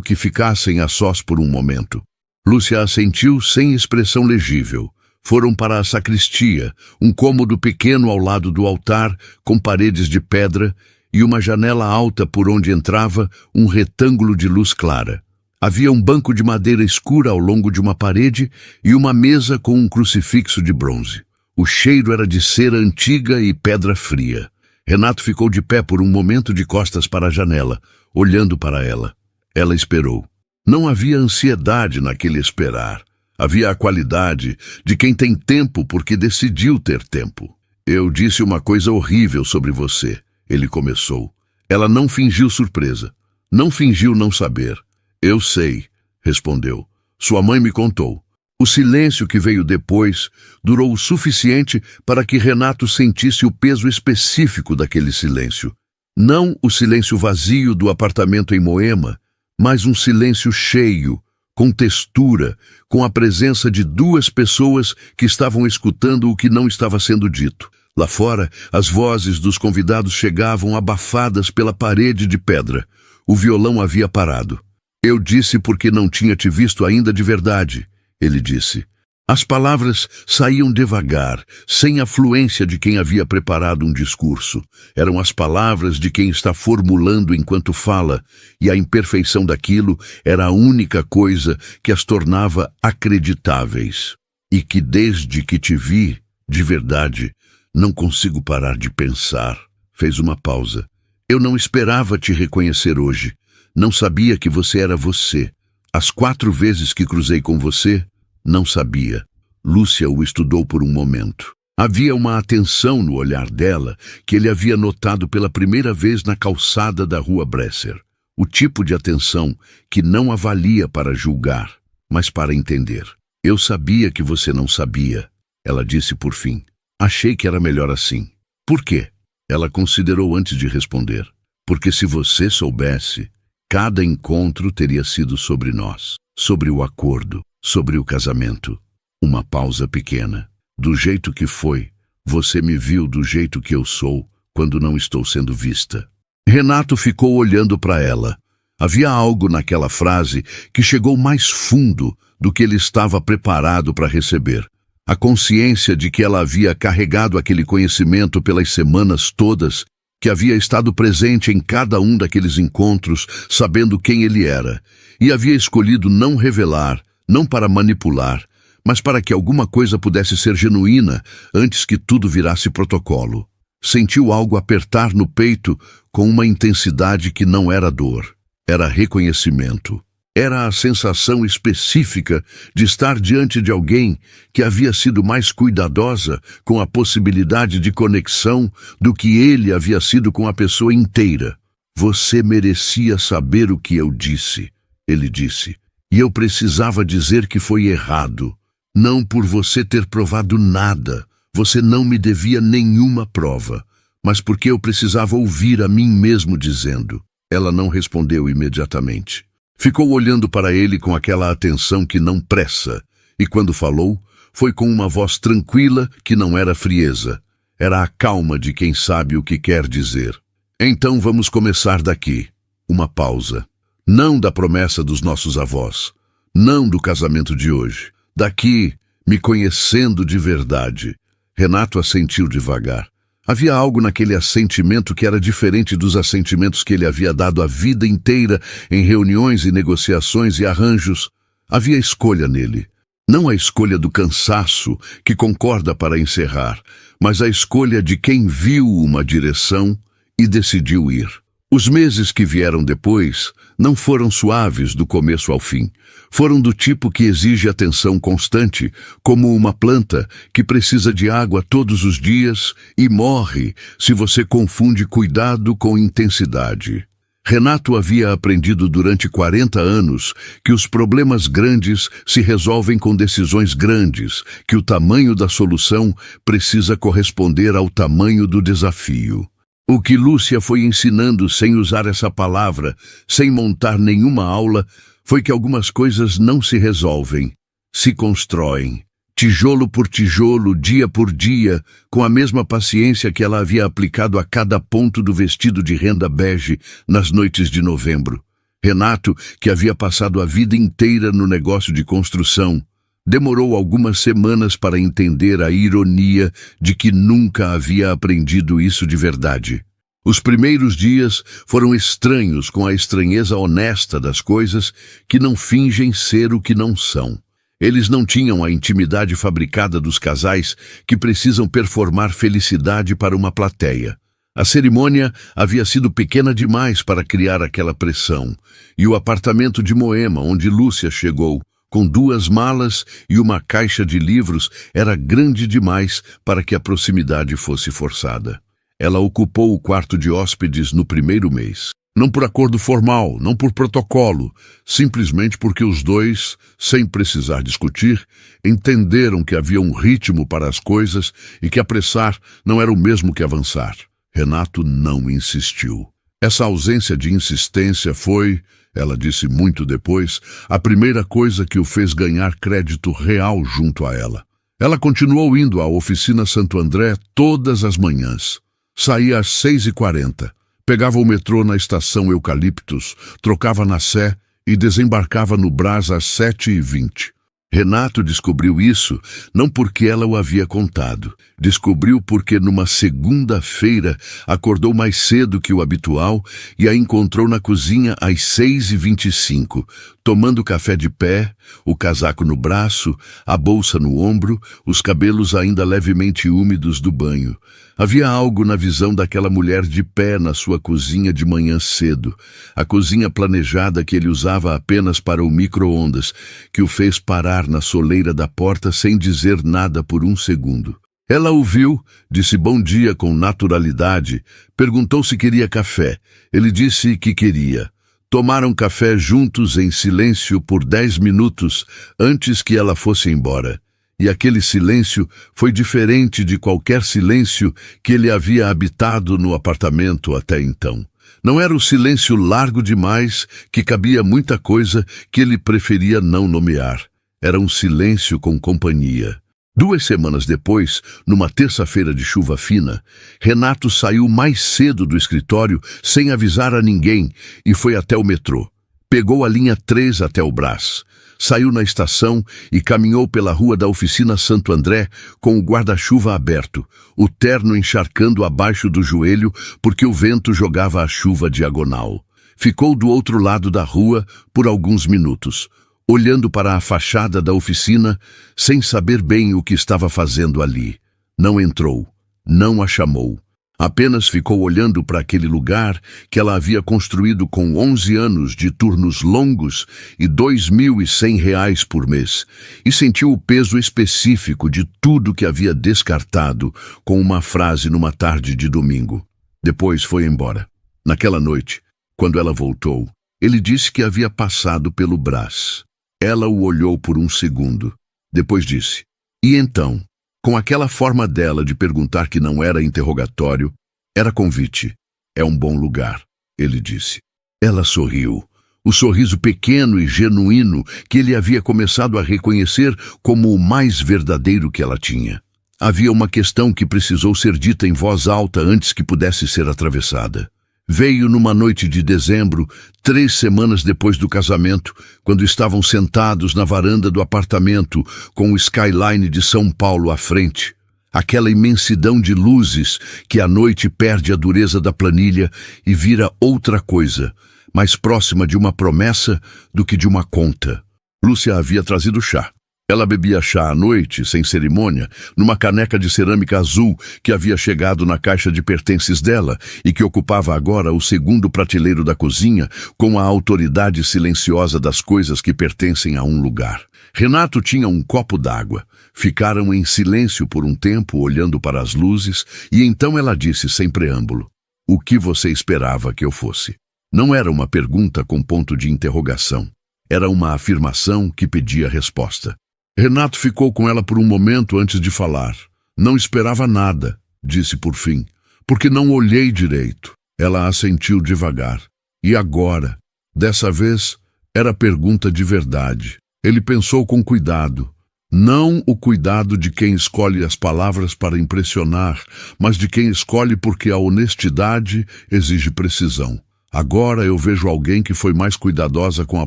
que ficassem a sós por um momento. Lúcia assentiu sem expressão legível. Foram para a sacristia, um cômodo pequeno ao lado do altar, com paredes de pedra e uma janela alta por onde entrava um retângulo de luz clara. Havia um banco de madeira escura ao longo de uma parede e uma mesa com um crucifixo de bronze. O cheiro era de cera antiga e pedra fria. Renato ficou de pé por um momento de costas para a janela, olhando para ela. Ela esperou. Não havia ansiedade naquele esperar. Havia a qualidade de quem tem tempo porque decidiu ter tempo. Eu disse uma coisa horrível sobre você, ele começou. Ela não fingiu surpresa. Não fingiu não saber. Eu sei, respondeu. Sua mãe me contou. O silêncio que veio depois durou o suficiente para que Renato sentisse o peso específico daquele silêncio. Não o silêncio vazio do apartamento em Moema, mas um silêncio cheio, com textura, com a presença de 2 pessoas que estavam escutando o que não estava sendo dito. Lá fora, as vozes dos convidados chegavam abafadas pela parede de pedra. O violão havia parado. Eu disse porque não tinha te visto ainda de verdade, ele disse. As palavras saíam devagar, sem a fluência de quem havia preparado um discurso. Eram as palavras de quem está formulando enquanto fala, e a imperfeição daquilo era a única coisa que as tornava acreditáveis. E que desde que te vi, de verdade, não consigo parar de pensar. Fez uma pausa. Eu não esperava te reconhecer hoje. Não sabia que você era você. As 4 vezes que cruzei com você, não sabia. Lúcia o estudou por um momento. Havia uma atenção no olhar dela que ele havia notado pela primeira vez na calçada da rua Bresser. O tipo de atenção que não avalia para julgar, mas para entender. Eu sabia que você não sabia, ela disse por fim. Achei que era melhor assim. Por quê? Ela considerou antes de responder. Porque se você soubesse, cada encontro teria sido sobre nós, sobre o acordo, sobre o casamento. Uma pausa pequena. Do jeito que foi, você me viu do jeito que eu sou, quando não estou sendo vista. Renato ficou olhando para ela. Havia algo naquela frase que chegou mais fundo do que ele estava preparado para receber. A consciência de que ela havia carregado aquele conhecimento pelas semanas todas, que havia estado presente em cada um daqueles encontros, sabendo quem ele era, e havia escolhido não revelar, não para manipular, mas para que alguma coisa pudesse ser genuína antes que tudo virasse protocolo. Sentiu algo apertar no peito com uma intensidade que não era dor, era reconhecimento. Era a sensação específica de estar diante de alguém que havia sido mais cuidadosa com a possibilidade de conexão do que ele havia sido com a pessoa inteira. Você merecia saber o que eu disse, ele disse, e eu precisava dizer que foi errado. Não por você ter provado nada, você não me devia nenhuma prova, mas porque eu precisava ouvir a mim mesmo dizendo. Ela não respondeu imediatamente. Ficou olhando para ele com aquela atenção que não pressa, e quando falou, foi com uma voz tranquila que não era frieza. Era a calma de quem sabe o que quer dizer. Então vamos começar daqui. Uma pausa. Não da promessa dos nossos avós, não do casamento de hoje. Daqui, me conhecendo de verdade. Renato assentiu devagar. Havia algo naquele assentimento que era diferente dos assentimentos que ele havia dado a vida inteira em reuniões e negociações e arranjos. Havia escolha nele. Não a escolha do cansaço, que concorda para encerrar, mas a escolha de quem viu uma direção e decidiu ir. Os meses que vieram depois não foram suaves do começo ao fim. Foram do tipo que exige atenção constante, como uma planta que precisa de água todos os dias e morre se você confunde cuidado com intensidade. Renato havia aprendido durante 40 anos que os problemas grandes se resolvem com decisões grandes, que o tamanho da solução precisa corresponder ao tamanho do desafio. O que Lúcia foi ensinando sem usar essa palavra, sem montar nenhuma aula, foi que algumas coisas não se resolvem, se constroem, tijolo por tijolo, dia por dia, com a mesma paciência que ela havia aplicado a cada ponto do vestido de renda bege nas noites de novembro. Renato, que havia passado a vida inteira no negócio de construção, demorou algumas semanas para entender a ironia de que nunca havia aprendido isso de verdade. Os primeiros dias foram estranhos com a estranheza honesta das coisas que não fingem ser o que não são. Eles não tinham a intimidade fabricada dos casais que precisam performar felicidade para uma plateia. A cerimônia havia sido pequena demais para criar aquela pressão, e o apartamento de Moema, onde Lúcia chegou, com 2 malas e uma caixa de livros, era grande demais para que a proximidade fosse forçada. Ela ocupou o quarto de hóspedes no primeiro mês. Não por acordo formal, não por protocolo, simplesmente porque os dois, sem precisar discutir, entenderam que havia um ritmo para as coisas e que apressar não era o mesmo que avançar. Renato não insistiu. Essa ausência de insistência foi, ela disse muito depois, a primeira coisa que o fez ganhar crédito real junto a ela. Ela continuou indo à oficina Santo André todas as manhãs. Saía às 6h40, pegava o metrô na estação Eucaliptus, trocava na Sé e desembarcava no Brás às 7h20. Renato descobriu isso não porque ela o havia contado. Descobriu porque numa segunda-feira acordou mais cedo que o habitual e a encontrou na cozinha às 6h25, tomando café de pé, o casaco no braço, a bolsa no ombro, os cabelos ainda levemente úmidos do banho. Havia algo na visão daquela mulher de pé na sua cozinha de manhã cedo, a cozinha planejada que ele usava apenas para o micro-ondas, que o fez parar na soleira da porta sem dizer nada por um segundo. Ela o viu, disse bom dia com naturalidade, perguntou se queria café. Ele disse que queria. Tomaram café juntos em silêncio por 10 minutos antes que ela fosse embora. E aquele silêncio foi diferente de qualquer silêncio que ele havia habitado no apartamento até então. Não era o silêncio largo demais, que cabia muita coisa que ele preferia não nomear. Era um silêncio com companhia. 2 semanas depois, numa terça-feira de chuva fina, Renato saiu mais cedo do escritório sem avisar a ninguém e foi até o metrô. Pegou a linha 3 até o Brás. Saiu na estação e caminhou pela rua da oficina Santo André com o guarda-chuva aberto, o terno encharcando abaixo do joelho porque o vento jogava a chuva diagonal. Ficou do outro lado da rua por alguns minutos, olhando para a fachada da oficina sem saber bem o que estava fazendo ali. Não entrou, não a chamou. Apenas ficou olhando para aquele lugar que ela havia construído com 11 anos de turnos longos e R$2.100 por mês, e sentiu o peso específico de tudo que havia descartado com uma frase numa tarde de domingo. Depois foi embora. Naquela noite, quando ela voltou, ele disse que havia passado pelo Brás. Ela o olhou por um segundo. Depois disse, e então? Com aquela forma dela de perguntar que não era interrogatório, era convite. É um bom lugar, ele disse. Ela sorriu. O sorriso pequeno e genuíno que ele havia começado a reconhecer como o mais verdadeiro que ela tinha. Havia uma questão que precisou ser dita em voz alta antes que pudesse ser atravessada. Veio numa noite de dezembro, 3 semanas depois do casamento, quando estavam sentados na varanda do apartamento com o skyline de São Paulo à frente. Aquela imensidão de luzes que à noite perde a dureza da planilha e vira outra coisa, mais próxima de uma promessa do que de uma conta. Lúcia havia trazido chá. Ela bebia chá à noite, sem cerimônia, numa caneca de cerâmica azul que havia chegado na caixa de pertences dela e que ocupava agora o segundo prateleiro da cozinha com a autoridade silenciosa das coisas que pertencem a um lugar. Renato tinha um copo d'água. Ficaram em silêncio por um tempo, olhando para as luzes, e então ela disse sem preâmbulo, o que você esperava que eu fosse? Não era uma pergunta com ponto de interrogação. Era uma afirmação que pedia resposta. Renato ficou com ela por um momento antes de falar. Não esperava nada, disse por fim, porque não olhei direito. Ela assentiu devagar. E agora? Dessa vez, era pergunta de verdade. Ele pensou com cuidado. Não o cuidado de quem escolhe as palavras para impressionar, mas de quem escolhe porque a honestidade exige precisão. Agora eu vejo alguém que foi mais cuidadosa com a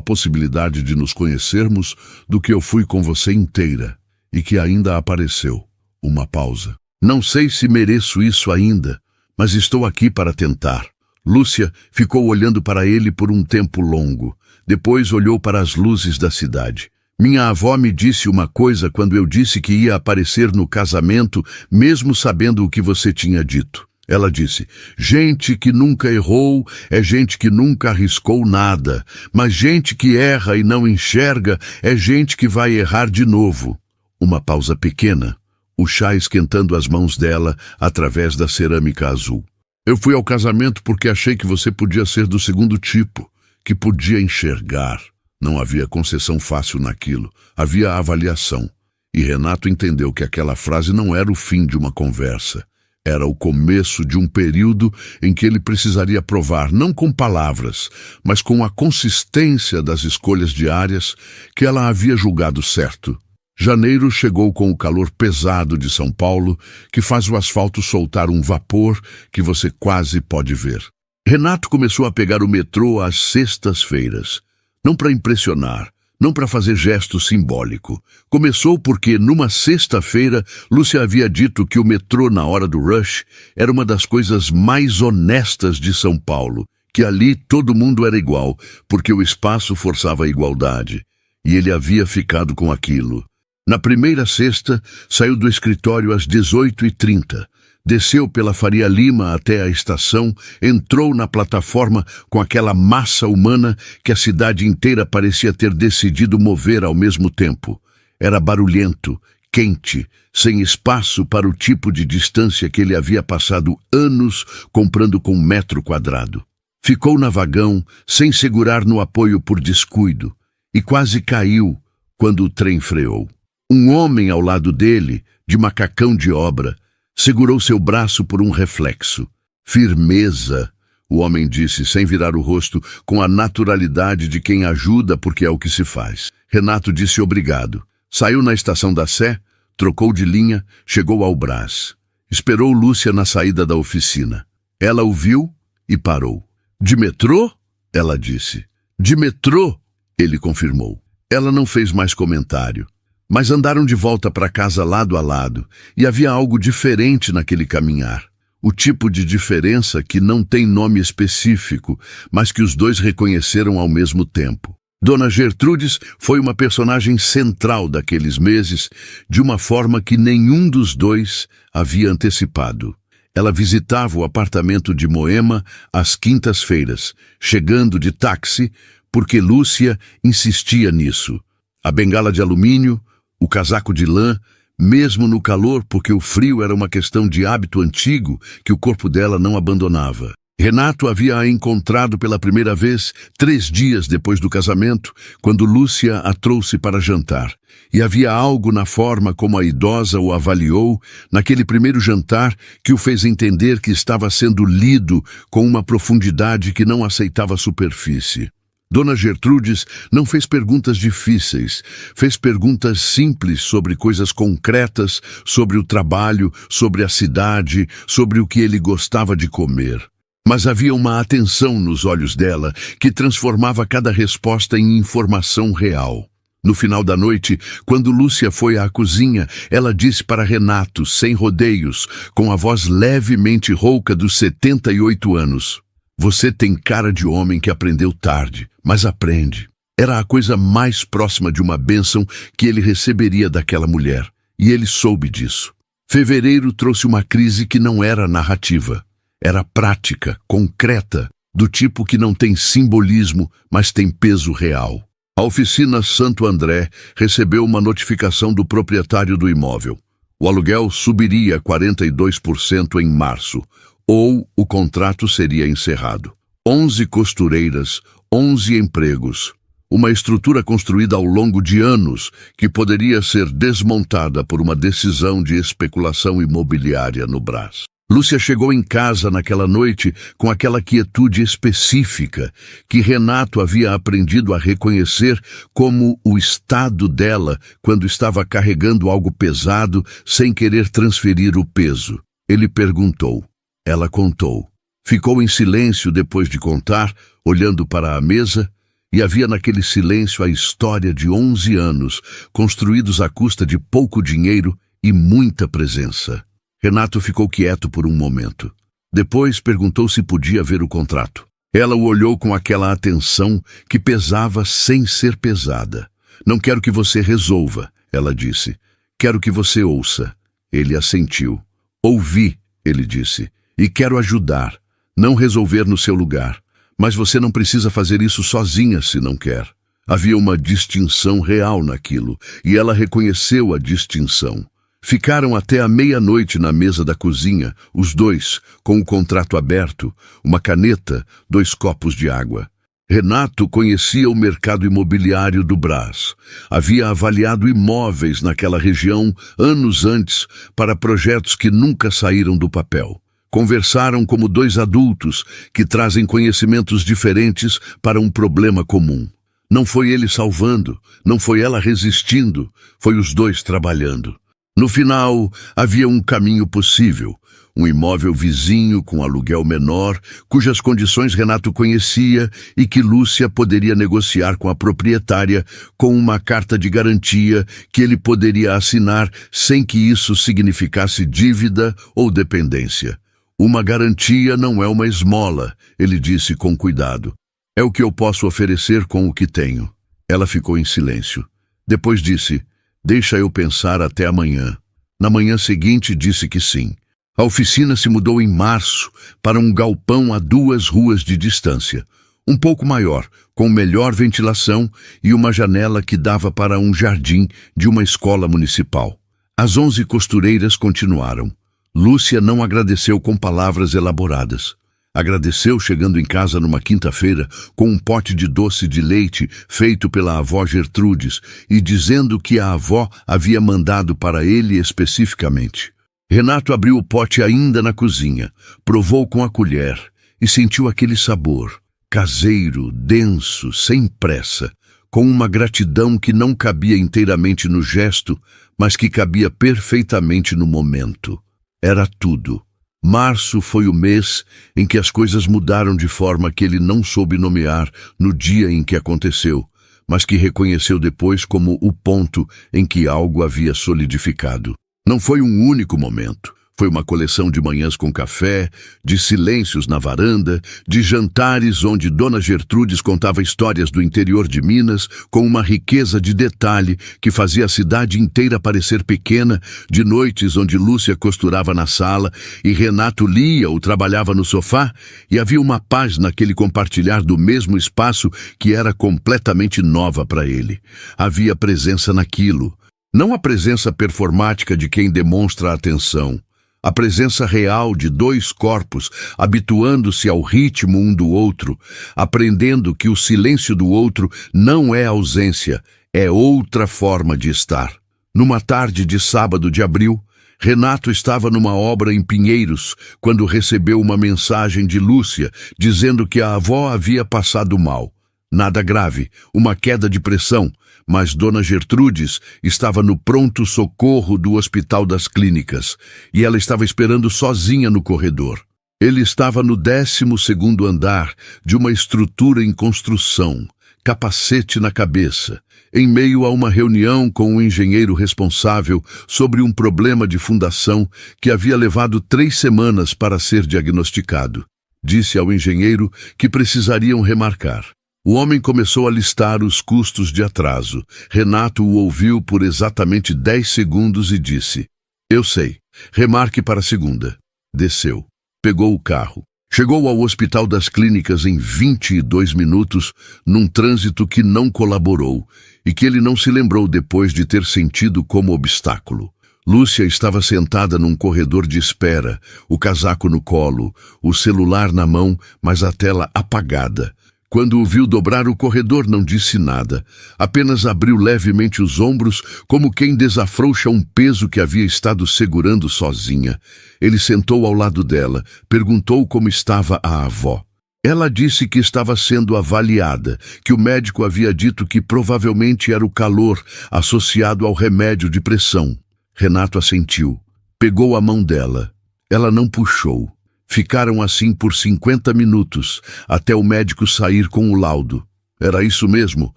possibilidade de nos conhecermos do que eu fui com você inteira, e que ainda apareceu. Uma pausa. Não sei se mereço isso ainda, mas estou aqui para tentar. Lúcia ficou olhando para ele por um tempo longo. Depois olhou para as luzes da cidade. Minha avó me disse uma coisa quando eu disse que ia aparecer no casamento, mesmo sabendo o que você tinha dito. Ela disse, gente que nunca errou é gente que nunca arriscou nada, mas gente que erra e não enxerga é gente que vai errar de novo. Uma pausa pequena, o chá esquentando as mãos dela através da cerâmica azul. Eu fui ao casamento porque achei que você podia ser do segundo tipo, que podia enxergar. Não havia concessão fácil naquilo, havia avaliação. E Renato entendeu que aquela frase não era o fim de uma conversa. Era o começo de um período em que ele precisaria provar, não com palavras, mas com a consistência das escolhas diárias que ela havia julgado certo. Janeiro chegou com o calor pesado de São Paulo, que faz o asfalto soltar um vapor que você quase pode ver. Renato começou a pegar o metrô às sextas-feiras. Não para impressionar, não para fazer gesto simbólico. Começou porque, numa sexta-feira, Lúcia havia dito que o metrô na hora do rush era uma das coisas mais honestas de São Paulo, que ali todo mundo era igual, porque o espaço forçava a igualdade, e ele havia ficado com aquilo. Na primeira sexta, saiu do escritório às 18h30. Desceu pela Faria Lima até a estação, entrou na plataforma com aquela massa humana que a cidade inteira parecia ter decidido mover ao mesmo tempo. Era barulhento, quente, sem espaço para o tipo de distância que ele havia passado anos comprando com metro quadrado. Ficou na vagão, sem segurar no apoio por descuido, e quase caiu quando o trem freou. Um homem ao lado dele, de macacão de obra, segurou seu braço por um reflexo. Firmeza, o homem disse, sem virar o rosto, com a naturalidade de quem ajuda porque é o que se faz. Renato disse obrigado. Saiu na estação da Sé, trocou de linha, chegou ao Brás. Esperou Lúcia na saída da oficina. Ela o viu e parou. De metrô? Ela disse. De metrô? Ele confirmou. Ela não fez mais comentário. Mas andaram de volta para casa lado a lado, e havia algo diferente naquele caminhar. O tipo de diferença que não tem nome específico, mas que os dois reconheceram ao mesmo tempo. Dona Gertrudes foi uma personagem central daqueles meses, de uma forma que nenhum dos dois havia antecipado. Ela visitava o apartamento de Moema às quintas-feiras, chegando de táxi, porque Lúcia insistia nisso. A bengala de alumínio, o casaco de lã, mesmo no calor, porque o frio era uma questão de hábito antigo que o corpo dela não abandonava. Renato havia a encontrado pela primeira vez 3 dias depois do casamento, quando Lúcia a trouxe para jantar. E havia algo na forma como a idosa o avaliou, naquele primeiro jantar, que o fez entender que estava sendo lido com uma profundidade que não aceitava superfície. Dona Gertrudes não fez perguntas difíceis, fez perguntas simples sobre coisas concretas, sobre o trabalho, sobre a cidade, sobre o que ele gostava de comer. Mas havia uma atenção nos olhos dela que transformava cada resposta em informação real. No final da noite, quando Lúcia foi à cozinha, ela disse para Renato, sem rodeios, com a voz levemente rouca dos 78 anos: "Você tem cara de homem que aprendeu tarde, mas aprende." Era a coisa mais próxima de uma bênção que ele receberia daquela mulher, e ele soube disso. Fevereiro trouxe uma crise que não era narrativa. Era prática, concreta, do tipo que não tem simbolismo, mas tem peso real. A oficina Santo André recebeu uma notificação do proprietário do imóvel. O aluguel subiria 42% em março, ou o contrato seria encerrado. 11 costureiras, 11 empregos. Uma estrutura construída ao longo de anos que poderia ser desmontada por uma decisão de especulação imobiliária no Brás. Lúcia chegou em casa naquela noite com aquela quietude específica que Renato havia aprendido a reconhecer como o estado dela quando estava carregando algo pesado sem querer transferir o peso. Ele perguntou. Ela contou. Ficou em silêncio depois de contar, olhando para a mesa, e havia naquele silêncio a história de 11 anos, construídos à custa de pouco dinheiro e muita presença. Renato ficou quieto por um momento. Depois perguntou se podia ver o contrato. Ela o olhou com aquela atenção que pesava sem ser pesada. "Não quero que você resolva", ela disse. "Quero que você ouça." Ele assentiu. "Ouvi", ele disse, "e quero ajudar, não resolver no seu lugar. Mas você não precisa fazer isso sozinha se não quer." Havia uma distinção real naquilo, e ela reconheceu a distinção. Ficaram até a meia-noite na mesa da cozinha, os dois, com o contrato aberto, uma caneta, 2 copos de água. Renato conhecia o mercado imobiliário do Brás. Havia avaliado imóveis naquela região anos antes para projetos que nunca saíram do papel. Conversaram como 2 adultos que trazem conhecimentos diferentes para um problema comum. Não foi ele salvando, não foi ela resistindo, foi os dois trabalhando. No final, havia um caminho possível, um imóvel vizinho com aluguel menor, cujas condições Renato conhecia e que Lúcia poderia negociar com a proprietária com uma carta de garantia que ele poderia assinar sem que isso significasse dívida ou dependência. Uma garantia não é uma esmola, ele disse com cuidado. É o que eu posso oferecer com o que tenho. Ela ficou em silêncio. Depois disse, deixa eu pensar até amanhã. Na manhã seguinte disse que sim. A oficina se mudou em março para um galpão a 2 ruas de distância, um pouco maior, com melhor ventilação e uma janela que dava para um jardim de uma escola municipal. As 11 costureiras continuaram. Lúcia não agradeceu com palavras elaboradas. Agradeceu chegando em casa numa quinta-feira com um pote de doce de leite feito pela avó Gertrudes e dizendo que a avó havia mandado para ele especificamente. Renato abriu o pote ainda na cozinha, provou com a colher e sentiu aquele sabor, caseiro, denso, sem pressa, com uma gratidão que não cabia inteiramente no gesto, mas que cabia perfeitamente no momento. Era tudo. Março foi o mês em que as coisas mudaram de forma que ele não soube nomear no dia em que aconteceu, mas que reconheceu depois como o ponto em que algo havia solidificado. Não foi um único momento. Foi uma coleção de manhãs com café, de silêncios na varanda, de jantares onde Dona Gertrudes contava histórias do interior de Minas com uma riqueza de detalhe que fazia a cidade inteira parecer pequena, de noites onde Lúcia costurava na sala e Renato lia ou trabalhava no sofá, e havia uma paz naquele compartilhar do mesmo espaço que era completamente nova para ele. Havia presença naquilo. Não a presença performática de quem demonstra atenção. A presença real de 2 corpos, habituando-se ao ritmo um do outro, aprendendo que o silêncio do outro não é ausência, é outra forma de estar. Numa tarde de sábado de abril, Renato estava numa obra em Pinheiros, quando recebeu uma mensagem de Lúcia, dizendo que a avó havia passado mal. Nada grave, uma queda de pressão, mas Dona Gertrudes estava no pronto-socorro do Hospital das Clínicas e ela estava esperando sozinha no corredor. Ele estava no 12º andar de uma estrutura em construção, capacete na cabeça, em meio a uma reunião com o engenheiro responsável sobre um problema de fundação que havia levado 3 semanas para ser diagnosticado. Disse ao engenheiro que precisariam remarcar. O homem começou a listar os custos de atraso. Renato o ouviu por exatamente 10 segundos e disse, eu sei, remarque para segunda. Desceu, pegou o carro. Chegou ao Hospital das Clínicas em 22 minutos, num trânsito que não colaborou e que ele não se lembrou depois de ter sentido como obstáculo. Lúcia estava sentada num corredor de espera, o casaco no colo, o celular na mão, mas a tela apagada. Quando o viu dobrar o corredor, não disse nada. Apenas abriu levemente os ombros, como quem desafrouxa um peso que havia estado segurando sozinha. Ele sentou ao lado dela, perguntou como estava a avó. Ela disse que estava sendo avaliada, que o médico havia dito que provavelmente era o calor associado ao remédio de pressão. Renato assentiu. Pegou a mão dela. Ela não puxou. Ficaram assim por 50 minutos, até o médico sair com o laudo. Era isso mesmo,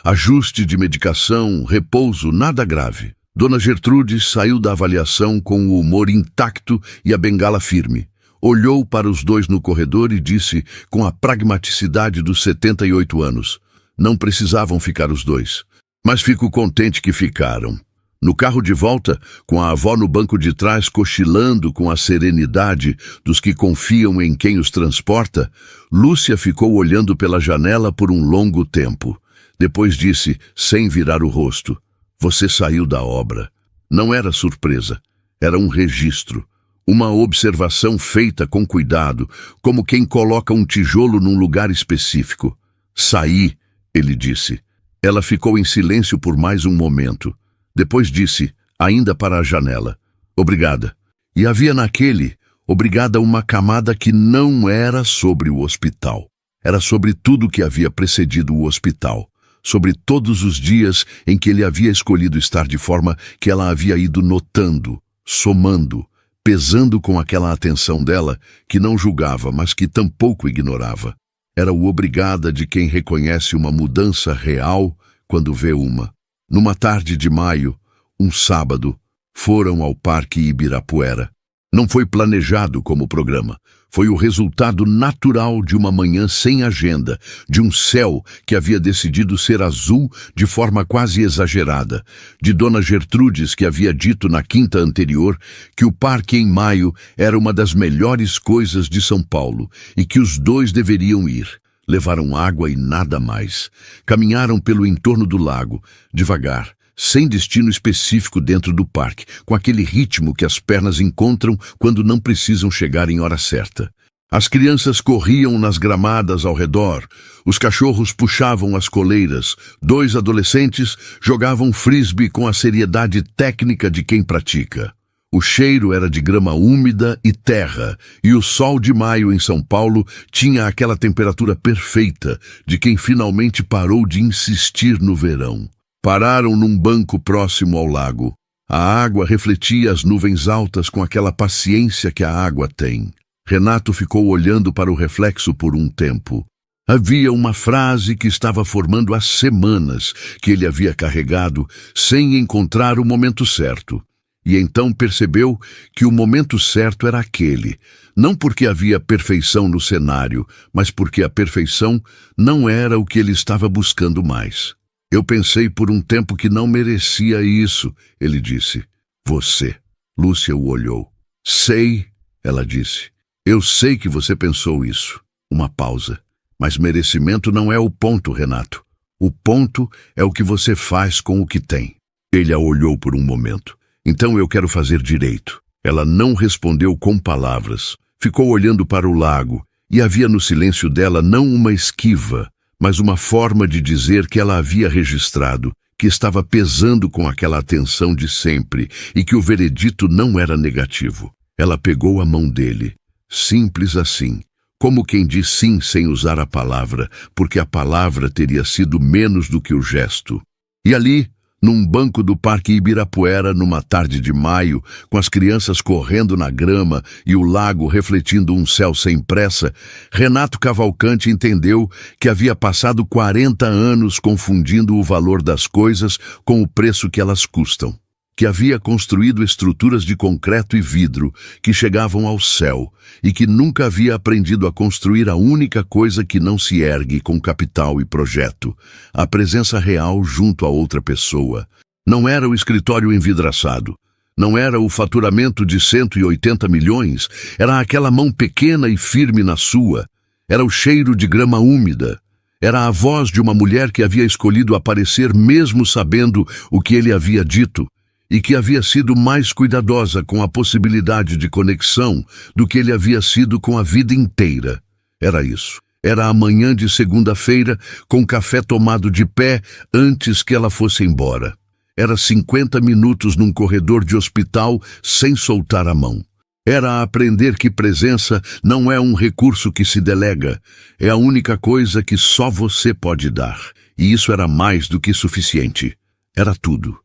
ajuste de medicação, repouso, nada grave. Dona Gertrudes saiu da avaliação com o humor intacto e a bengala firme. Olhou para os 2 no corredor e disse, com a pragmaticidade dos 78 anos, não precisavam ficar os 2, mas fico contente que ficaram. No carro de volta, com a avó no banco de trás cochilando com a serenidade dos que confiam em quem os transporta, Lúcia ficou olhando pela janela por um longo tempo. Depois disse, sem virar o rosto, você saiu da obra. Não era surpresa, era um registro, uma observação feita com cuidado, como quem coloca um tijolo num lugar específico. Saí, ele disse. Ela ficou em silêncio por mais um momento. Depois disse, ainda para a janela, obrigada. E havia naquele, obrigada, uma camada que não era sobre o hospital. Era sobre tudo que havia precedido o hospital. Sobre todos os dias em que ele havia escolhido estar de forma que ela havia ido notando, somando, pesando com aquela atenção dela, que não julgava, mas que tampouco ignorava. Era o obrigada de quem reconhece uma mudança real quando vê uma. Numa tarde de maio, um sábado, foram ao Parque Ibirapuera. Não foi planejado como programa. Foi o resultado natural de uma manhã sem agenda, de um céu que havia decidido ser azul de forma quase exagerada, de Dona Gertrudes, que havia dito na quinta anterior que o parque em maio era uma das melhores coisas de São Paulo e que os dois deveriam ir. Levaram água e nada mais. Caminharam pelo entorno do lago, devagar, sem destino específico dentro do parque, com aquele ritmo que as pernas encontram quando não precisam chegar em hora certa. As crianças corriam nas gramadas ao redor, os cachorros puxavam as coleiras, 2 adolescentes jogavam frisbee com a seriedade técnica de quem pratica. O cheiro era de grama úmida e terra, e o sol de maio em São Paulo tinha aquela temperatura perfeita de quem finalmente parou de insistir no verão. Pararam num banco próximo ao lago. A água refletia as nuvens altas com aquela paciência que a água tem. Renato ficou olhando para o reflexo por um tempo. Havia uma frase que estava formando há semanas que ele havia carregado sem encontrar o momento certo. E então percebeu que o momento certo era aquele, não porque havia perfeição no cenário, mas porque a perfeição não era o que ele estava buscando mais. Eu pensei por um tempo que não merecia isso, ele disse. Você. Lúcia o olhou. Sei, ela disse. Eu sei que você pensou isso. Uma pausa. Mas merecimento não é o ponto, Renato. O ponto é o que você faz com o que tem. Ele a olhou por um momento. Então eu quero fazer direito. Ela não respondeu com palavras. Ficou olhando para o lago, e havia no silêncio dela não uma esquiva, mas uma forma de dizer que ela havia registrado, que estava pesando com aquela atenção de sempre e que o veredito não era negativo. Ela pegou a mão dele, simples assim, como quem diz sim sem usar a palavra, porque a palavra teria sido menos do que o gesto. E ali, num banco do Parque Ibirapuera, numa tarde de maio, com as crianças correndo na grama e o lago refletindo um céu sem pressa, Renato Cavalcante entendeu que havia passado 40 anos confundindo o valor das coisas com o preço que elas custam. Que havia construído estruturas de concreto e vidro que chegavam ao céu e que nunca havia aprendido a construir a única coisa que não se ergue com capital e projeto, a presença real junto a outra pessoa. Não era o escritório envidraçado, não era o faturamento de 180 milhões, era aquela mão pequena e firme na sua, era o cheiro de grama úmida. Era a voz de uma mulher que havia escolhido aparecer mesmo sabendo o que ele havia dito, e que havia sido mais cuidadosa com a possibilidade de conexão do que ele havia sido com a vida inteira. Era isso. Era a manhã de segunda-feira, com café tomado de pé antes que ela fosse embora. Era 50 minutos num corredor de hospital sem soltar a mão. Era aprender que presença não é um recurso que se delega, é a única coisa que só você pode dar. E isso era mais do que suficiente. Era tudo.